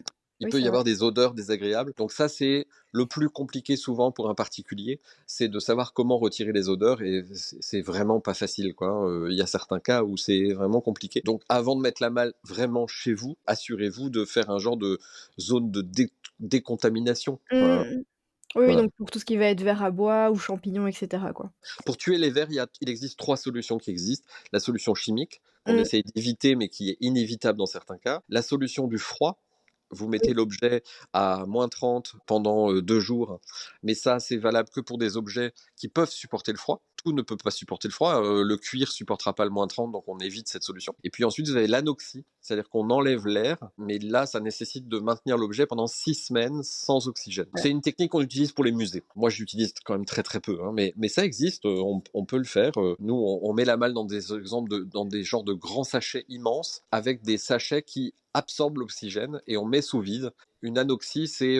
Il Oui, peut c'est y vrai. avoir des odeurs désagréables. Donc ça, c'est le plus compliqué souvent pour un particulier, c'est de savoir comment retirer les odeurs, et c'est vraiment pas facile, quoi. Hein. Il y a certains cas où c'est vraiment compliqué. Donc avant de mettre la malle vraiment chez vous, assurez-vous de faire un genre de zone de décontamination. Voilà. Mmh. Oui, oui, Voilà. donc pour tout ce qui va être verre à bois ou champignons et cetera, quoi. Pour tuer les vers, il existe 3 solutions qui existent. La solution chimique, qu'on Mmh. essaye d'éviter, mais qui est inévitable dans certains cas. La solution du froid, vous Oui. mettez l'objet à -30 pendant 2 jours, mais ça, c'est valable que pour des objets qui peuvent supporter le froid. Tout ne peut pas supporter le froid. Le cuir supportera pas le -30, donc on évite cette solution. Et puis ensuite, vous avez l'anoxie, c'est-à-dire qu'on enlève l'air, mais là, ça nécessite de maintenir l'objet pendant 6 semaines sans oxygène. Ouais. C'est une technique qu'on utilise pour les musées. Moi, je l'utilise quand même très très peu, hein, mais ça existe, on peut le faire. Nous, on met la malle dans des exemples dans des genres de grands sachets immenses avec des sachets qui absorbent l'oxygène, et on met sous vide. Une anoxie, c'est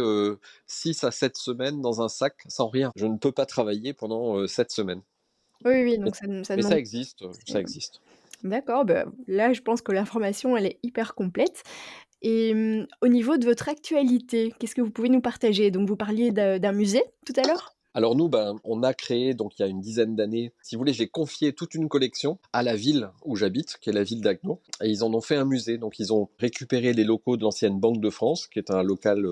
6 à 7 semaines dans un sac sans rien. Je ne peux pas travailler pendant 7 semaines. Oui, oui, Mais, donc ça mais ça demande existe, c'est ça existe. d'accord, bah, là, je pense que l'information, elle est hyper complète et au niveau de votre actualité, qu'est-ce que vous pouvez nous partager? Donc vous parliez d'un musée tout à l'heure? Alors nous, ben, on a créé, donc il y a une dizaine d'années, si vous voulez, j'ai confié toute une collection à la ville où j'habite, qui est la ville d'Agno, et ils en ont fait un musée. Donc ils ont récupéré les locaux de l'ancienne Banque de France, qui est un local,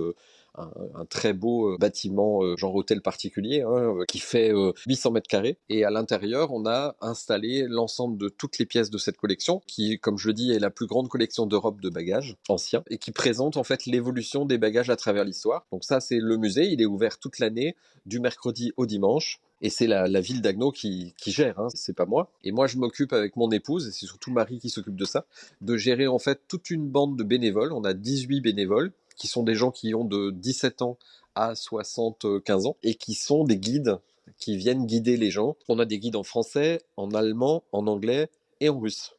un très beau bâtiment, genre hôtel particulier, hein, qui fait 800 mètres carrés. Et à l'intérieur, on a installé l'ensemble de toutes les pièces de cette collection, qui, comme je le dis, est la plus grande collection d'Europe de bagages anciens, et qui présente en fait l'évolution des bagages à travers l'histoire. Donc ça, c'est le musée, il est ouvert toute l'année, du mercredi au dimanche. Et c'est la ville d'Agno qui gère, hein, c'est pas moi. Et moi, je m'occupe avec mon épouse, et c'est surtout Marie qui s'occupe de ça, de gérer en fait toute une bande de bénévoles. On a 18 bénévoles, qui sont des gens qui ont de 17 ans à 75 ans, et qui sont des guides, qui viennent guider les gens. On a des guides en français, en allemand, en anglais et en russe.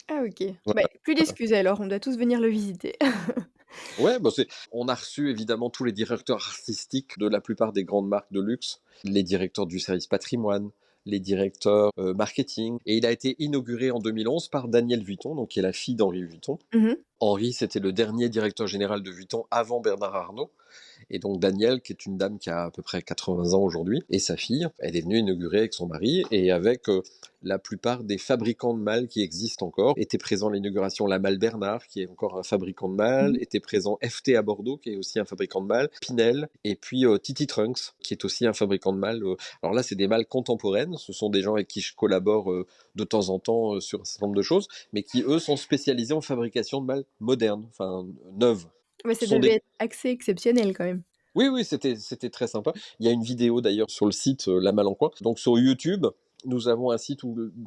Ah OK. Bah, Voilà. plus d'excuses alors, on doit tous venir le visiter. Ouais, bah, on a reçu évidemment tous les directeurs artistiques de la plupart des grandes marques de luxe, les directeurs du service patrimoine, les directeurs marketing. Et il a été inauguré en 2011 par Danielle Vuitton, donc qui est la fille d'Henri Vuitton. Mmh. Henri, c'était le dernier directeur général de Vuitton avant Bernard Arnault. Et donc Danielle, qui est une dame qui a à peu près 80 ans aujourd'hui, et sa fille, elle est venue inaugurer avec son mari et avec la plupart des fabricants de malles qui existent encore. Était présent à l'inauguration La Malle Bernard, qui est encore un fabricant de malles. Mmh. Était présent FT à Bordeaux, qui est aussi un fabricant de malles. Pinel, et puis Titi Trunks, qui est aussi un fabricant de malles. Alors là, c'est des malles contemporaines. Ce sont des gens avec qui je collabore de temps en temps sur un certain nombre de choses, mais qui, eux, sont spécialisés en fabrication de malles modernes, enfin neuves. Ouais, Ce ça sont des devait être assez exceptionnel quand même. Oui, oui, c'était très sympa. Il y a une vidéo d'ailleurs sur le site La Malencoin. Donc sur YouTube, nous avons un site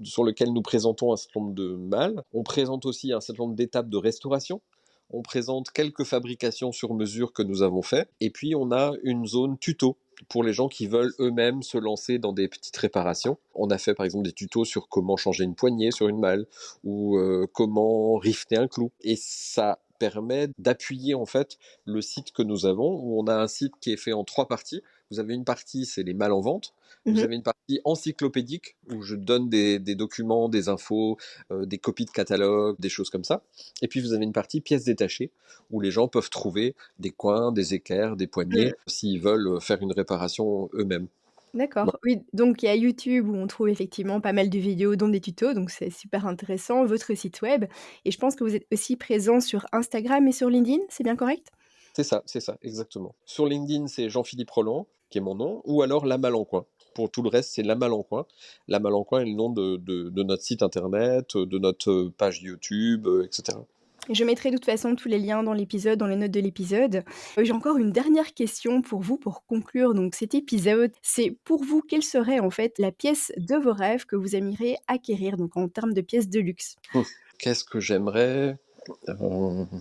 sur lequel nous présentons un certain nombre de malles. On présente aussi un certain nombre d'étapes de restauration. On présente quelques fabrications sur mesure que nous avons fait. Et puis on a une zone tuto pour les gens qui veulent eux-mêmes se lancer dans des petites réparations. On a fait par exemple des tutos sur comment changer une poignée sur une malle ou comment rifter un clou. Et ça permet d'appuyer en fait le site que nous avons, où on a un site qui est fait en 3 parties. Vous avez une partie, c'est les malles en vente. Vous Mmh. avez une partie encyclopédique, où je donne des documents, des infos, des copies de catalogues, des choses comme ça. Et puis vous avez une partie pièces détachées, où les gens peuvent trouver des coins, des équerres, des poignées, Mmh. s'ils veulent faire une réparation eux-mêmes. D'accord. Oui, donc il y a YouTube où on trouve effectivement pas mal de vidéos, dont des tutos, donc c'est super intéressant, votre site web et je pense que vous êtes aussi présent sur Instagram et sur LinkedIn, c'est bien correct? C'est ça, exactement. Sur LinkedIn, c'est Jean-Philippe Roland, qui est mon nom, ou alors La Malencoin. Pour tout le reste, c'est La Malencoin. La Malencoin est le nom de notre site internet, de notre page YouTube, etc. Je mettrai de toute façon tous les liens dans l'épisode, dans les notes de l'épisode. J'ai encore une dernière question pour vous pour conclure donc cet épisode. C'est pour vous, quelle serait en fait la pièce de vos rêves que vous aimeriez acquérir, donc en termes de pièces de luxe? Qu'est-ce que j'aimerais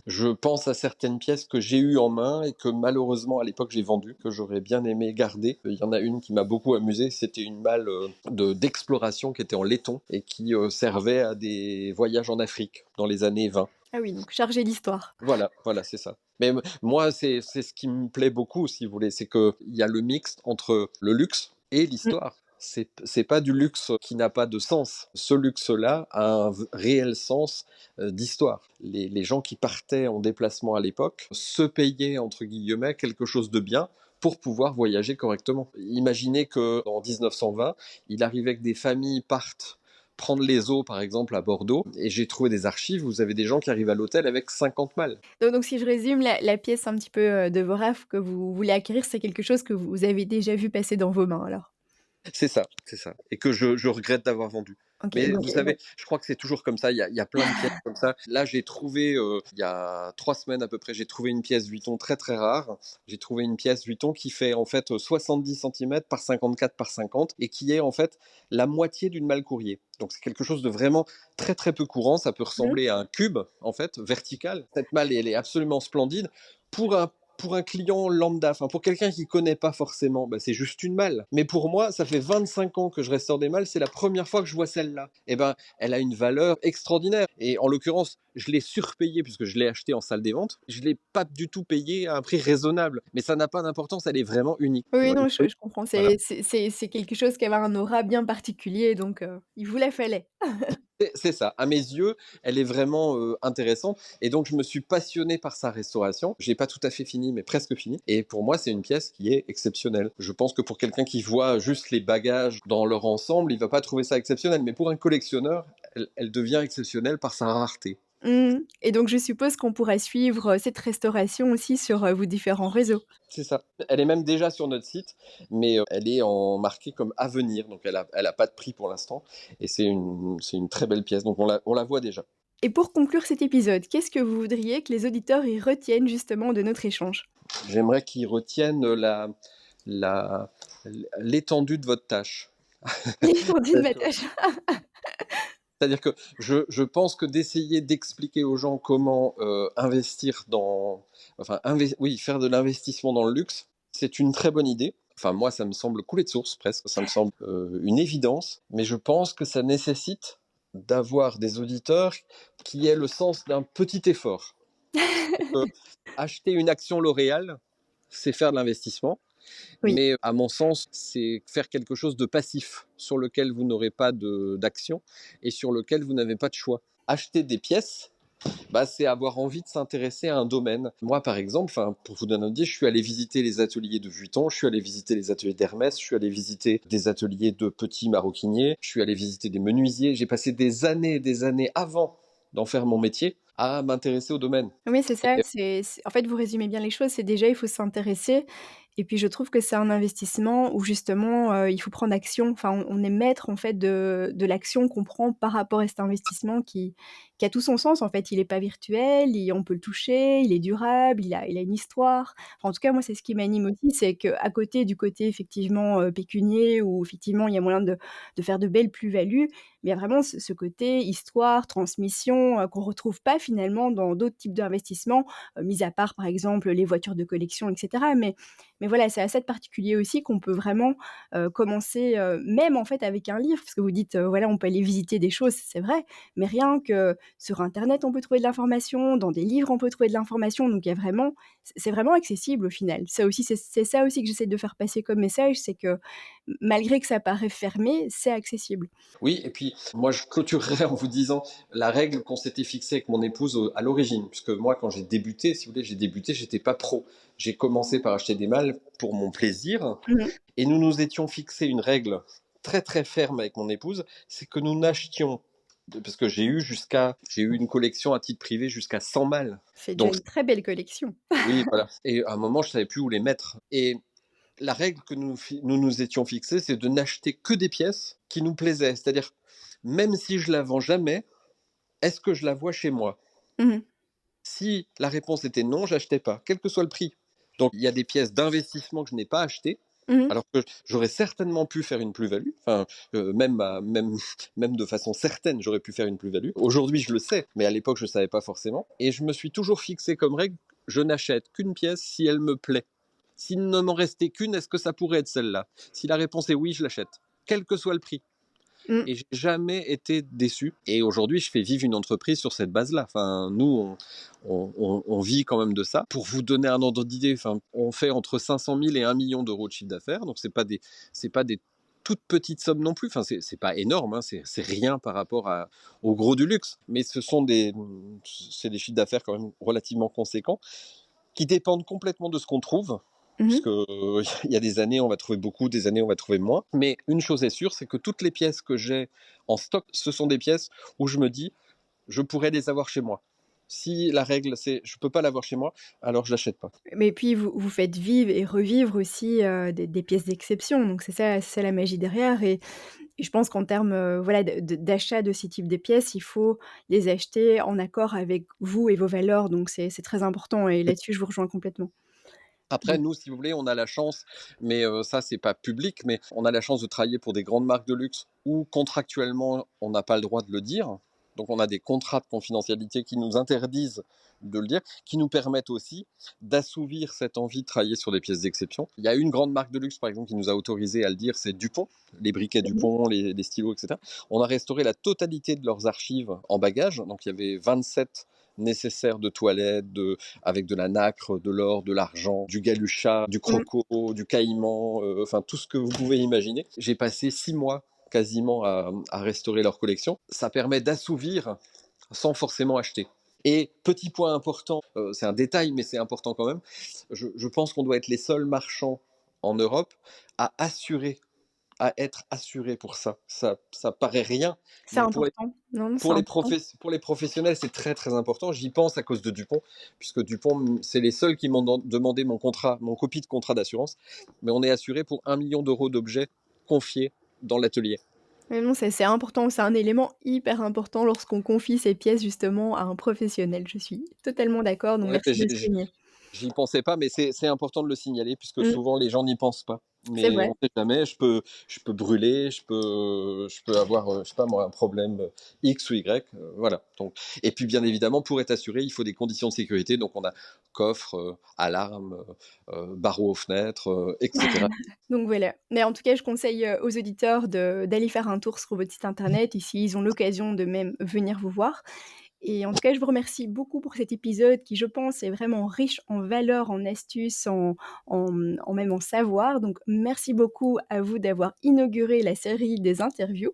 Je pense à certaines pièces que j'ai eues en main et que malheureusement à l'époque j'ai vendues, que j'aurais bien aimé garder. Il y en a une qui m'a beaucoup amusé, c'était une malle d'exploration qui était en laiton et qui servait à des voyages en Afrique dans les années 20. Ah oui, donc chargé d'histoire. Voilà, voilà, c'est ça. Mais moi, c'est ce qui me plaît beaucoup, si vous voulez, c'est qu'il y a le mix entre le luxe et Mmh. l'histoire. C'est pas du luxe qui n'a pas de sens. Ce luxe-là a un réel sens d'histoire. Les gens qui partaient en déplacement à l'époque se payaient, entre guillemets, quelque chose de bien pour pouvoir voyager correctement. Imaginez qu'en 1920, il arrivait que des familles partent prendre les eaux, par exemple, à Bordeaux, et j'ai trouvé des archives, vous avez des gens qui arrivent à l'hôtel avec 50 malles. Donc si je résume, la pièce un petit peu, de vos rêves que vous voulez acquérir, c'est quelque chose que vous avez déjà vu passer dans vos mains alors? C'est ça. Et que je regrette d'avoir vendu. OK, Mais donc vous savez, je crois que c'est toujours comme ça. Il y a plein de pièces comme ça. Là, j'ai trouvé, il y a 3 semaines à peu près, j'ai trouvé une pièce Vuitton très très rare. J'ai trouvé une pièce Vuitton qui fait en fait 70 centimètres par 54 par 50 et qui est en fait la moitié d'une malle courrier. Donc c'est quelque chose de vraiment très très peu courant. Ça peut mmh. ressembler à un cube en fait vertical. Cette malle, elle est absolument splendide. Pour un client lambda, enfin pour quelqu'un qui connaît pas forcément, bah, c'est juste une malle. Mais pour moi, ça fait 25 ans que je restaure des malles, c'est la première fois que je vois celle-là. Et ben, elle a une valeur extraordinaire. Et en l'occurrence, je l'ai surpayée puisque je l'ai achetée en salle des ventes. Je l'ai pas du tout payée à un prix raisonnable. Mais ça n'a pas d'importance, elle est vraiment unique. Oui, Ouais. non, je comprends. Voilà. C'est quelque chose qui avait un aura bien particulier, donc il vous la fallait. C'est ça. À mes yeux, elle est vraiment intéressante. Et donc, je me suis passionné par sa restauration. J'ai pas tout à fait fini, mais presque fini. Et pour moi, c'est une pièce qui est exceptionnelle. Je pense que pour quelqu'un qui voit juste les bagages dans leur ensemble, il va pas trouver ça exceptionnel. Mais pour un collectionneur, elle devient exceptionnelle par sa rareté. Mmh et donc je suppose qu'on pourra suivre, cette restauration aussi sur, vos différents réseaux? C'est ça. Elle est même déjà sur notre site, mais elle est en marquée comme à venir. Donc, elle a pas de prix pour l'instant. Et c'est une très belle pièce. Donc, on la voit déjà. Et pour conclure cet épisode, qu'est-ce que vous voudriez que les auditeurs y retiennent justement de notre échange? J'aimerais qu'ils retiennent la, l'étendue de votre tâche. L'étendue de ma tâche. C'est-à-dire que je pense que d'essayer d'expliquer aux gens comment investir enfin, oui, faire de l'investissement dans le luxe, c'est une très bonne idée. Enfin, moi, ça me semble couler de source presque, ça me semble une évidence, mais je pense que ça nécessite d'avoir des auditeurs qui aient le sens d'un petit effort. Euh, Acheter une action L'Oréal, c'est faire de l'investissement, Oui. mais à mon sens, c'est faire quelque chose de passif sur lequel vous n'aurez pas d'action et sur lequel vous n'avez pas de choix. Acheter des pièces, bah, c'est avoir envie de s'intéresser à un domaine. Moi, par exemple, pour vous donner un idée, je suis allé visiter les ateliers de Vuitton, je suis allé visiter les ateliers d'Hermès, je suis allé visiter des ateliers de petits maroquiniers, je suis allé visiter des menuisiers. J'ai passé des années avant d'en faire mon métier à m'intéresser au domaine. Oui, c'est ça, Et c'est en fait, vous résumez bien les choses, c'est déjà il faut s'intéresser et puis je trouve que c'est un investissement où justement, il faut prendre action. Enfin, on est maître en fait de l'action qu'on prend par rapport à cet investissement qui a tout son sens en fait. Il est pas virtuel, on peut le toucher, il est durable, il a une histoire. Enfin, en tout cas, moi, c'est ce qui m'anime aussi, c'est qu'à côté du côté effectivement, pécunier où effectivement il y a moyen de faire de belles plus-values, mais il y a vraiment ce côté histoire, transmission, qu'on retrouve pas finalement dans d'autres types d'investissements, mis à part, par exemple, les voitures de collection et cetera. Mais voilà, c'est assez particulier aussi qu'on peut vraiment, commencer, même en fait avec un livre, parce que vous dites, voilà, on peut aller visiter des choses, c'est vrai, mais rien que sur internet, on peut trouver de l'information, dans des livres, on peut trouver de l'information, donc il y a vraiment c'est vraiment accessible au final. Ça aussi, c'est ça aussi que j'essaie de faire passer comme message, c'est que malgré que ça paraît fermé, c'est accessible. oui, et puis moi je clôturerai en vous disant la règle qu'on s'était fixée avec mon épouse à l'origine, puisque moi quand j'ai débuté, si vous voulez, j'étais pas pro. J'ai commencé par acheter des mâles pour mon plaisir, Mmh. et nous nous étions fixé une règle très très ferme avec mon épouse, c'est que nous n'achetions, parce que j'ai eu une collection à titre privé jusqu'à 100 mâles. C'est déjà Donc une très belle collection. oui, voilà. Et à un moment, je savais plus où les mettre. Et la règle que nous nous étions fixée, c'est de n'acheter que des pièces qui nous plaisaient. C'est-à-dire, même si je la vends jamais, est-ce que je la vois chez moi? Mmh. Si la réponse était non, j'achetais pas, quel que soit le prix. Donc il y a des pièces d'investissement que je n'ai pas achetées, Mmh. alors que j'aurais certainement pu faire une plus-value. Enfin, même de façon certaine, j'aurais pu faire une plus-value. Aujourd'hui, je le sais, mais à l'époque, je ne savais pas forcément. Et je me suis toujours fixé comme règle, je n'achète qu'une pièce si elle me plaît. S'il ne m'en restait qu'une, est-ce que ça pourrait être celle-là? Si la réponse est oui, je l'achète, quel que soit le prix. Mmh. Et j'ai jamais été déçu. Et aujourd'hui, je fais vivre une entreprise sur cette base-là. Enfin, nous, on vit quand même de ça. Pour vous donner un ordre d'idée, enfin, on fait entre 500 000 et 1 million d'euros de chiffre d'affaires. Donc, c'est pas des toutes petites sommes non plus. Enfin, c'est pas énorme, hein. C'est rien par rapport au gros du luxe. Mais c'est des chiffres d'affaires quand même relativement conséquents qui dépendent complètement de ce qu'on trouve, Mmh. puisque il y a des années on va trouver beaucoup, des années on va trouver moins. Mais une chose est sûre, c'est que toutes les pièces que j'ai en stock, ce sont des pièces où je me dis, je pourrais les avoir chez moi. Si la règle c'est je peux pas l'avoir chez moi, alors je l'achète pas. Mais puis vous faites vivre et revivre aussi, des pièces d'exception, donc c'est ça la magie derrière et je pense qu'en termes, voilà d'achat de ces types de pièces, il faut les acheter en accord avec vous et vos valeurs, donc c'est très important et là-dessus je vous rejoins complètement. Après, Donc nous, si vous voulez, on a la chance, mais ça, c'est pas public, mais on a la chance de travailler pour des grandes marques de luxe où contractuellement, on n'a pas le droit de le dire. Donc, on a des contrats de confidentialité qui nous interdisent de le dire, qui nous permettent aussi d'assouvir cette envie de travailler sur des pièces d'exception. Il y a une grande marque de luxe, par exemple, qui nous a autorisé à le dire, c'est Dupont, les briquets mmh Dupont, les stylos, etc. On a restauré la totalité de leurs archives en bagages. Donc, il y avait 27 nécessaires de toilettes, avec de la nacre, de l'or, de l'argent, du galuchat, du mh. croco, du caïman, enfin tout ce que vous pouvez imaginer. J'ai passé 6 mois quasiment à restaurer leur collection. Ça permet d'assouvir sans forcément acheter. Et petit point important, c'est un détail mais c'est important quand même, je pense qu'on doit être les seuls marchands en Europe à être assurés pour ça. Ça paraît rien, C'est mais important. Non, non, c'est important. pour les professionnels, c'est très très important. J'y pense à cause de Dupont, puisque Dupont, c'est les seuls qui m'ont demandé mon copie de contrat d'assurance. Mais on est assuré pour 1 million d'euros d'objets confiés dans l'atelier. Ouais, non, c'est important, c'est un élément hyper important lorsqu'on confie ses pièces justement à un professionnel. Je suis totalement d'accord, donc Ouais, merci de le souligner. j'y pensais pas, mais c'est important de le signaler, puisque Mmh. souvent les gens n'y pensent pas. C'est Mais vrai. on sait jamais, je peux brûler, je peux avoir, je sais pas moi, un problème, X ou Y, voilà. Donc et puis bien évidemment, pour être assuré, il faut des conditions de sécurité, donc on a coffre, alarme, barreaux aux fenêtres, et cetera. Donc voilà. Mais en tout cas, je conseille, aux auditeurs d'aller faire un tour sur votre site internet et s'ils ont l'occasion de même venir vous voir. Et en tout cas, je vous remercie beaucoup pour cet épisode qui, je pense, est vraiment riche en valeurs, en astuces, en même en savoir. Donc merci beaucoup à vous d'avoir inauguré la série des interviews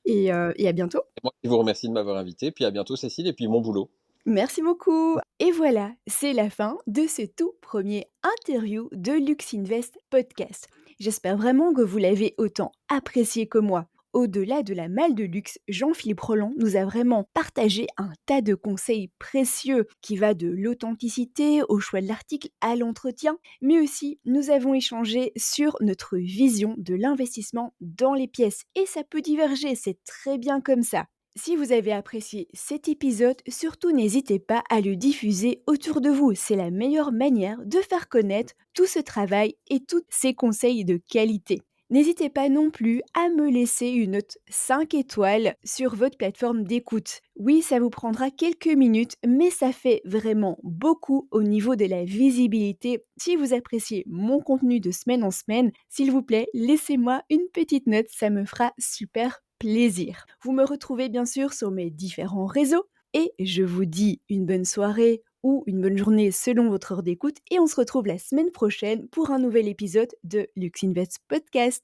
et à bientôt. Et moi qui vous remercie de m'avoir invité, puis à bientôt Cécile et puis bon boulot. Merci beaucoup. Et voilà, c'est la fin de ce tout premier interview de Lux Invest Podcast. J'espère vraiment que vous l'avez autant apprécié que moi. Au-delà de la malle de luxe, Jean-Philippe Roland nous a vraiment partagé un tas de conseils précieux qui va de l'authenticité au choix de l'article à l'entretien, mais aussi nous avons échangé sur notre vision de l'investissement dans les pièces et ça peut diverger, c'est très bien comme ça. Si vous avez apprécié cet épisode, surtout n'hésitez pas à le diffuser autour de vous. C'est la meilleure manière de faire connaître tout ce travail et tous ces conseils de qualité. N'hésitez pas non plus à me laisser une note 5 étoiles sur votre plateforme d'écoute. Oui, ça vous prendra quelques minutes, mais ça fait vraiment beaucoup au niveau de la visibilité. Si vous appréciez mon contenu de semaine en semaine, s'il vous plaît, laissez-moi une petite note, ça me fera super plaisir. Vous me retrouvez bien sûr sur mes différents réseaux et je vous dis une bonne soirée ou une bonne journée selon votre heure d'écoute et on se retrouve la semaine prochaine pour un nouvel épisode de Lux Invest Podcast.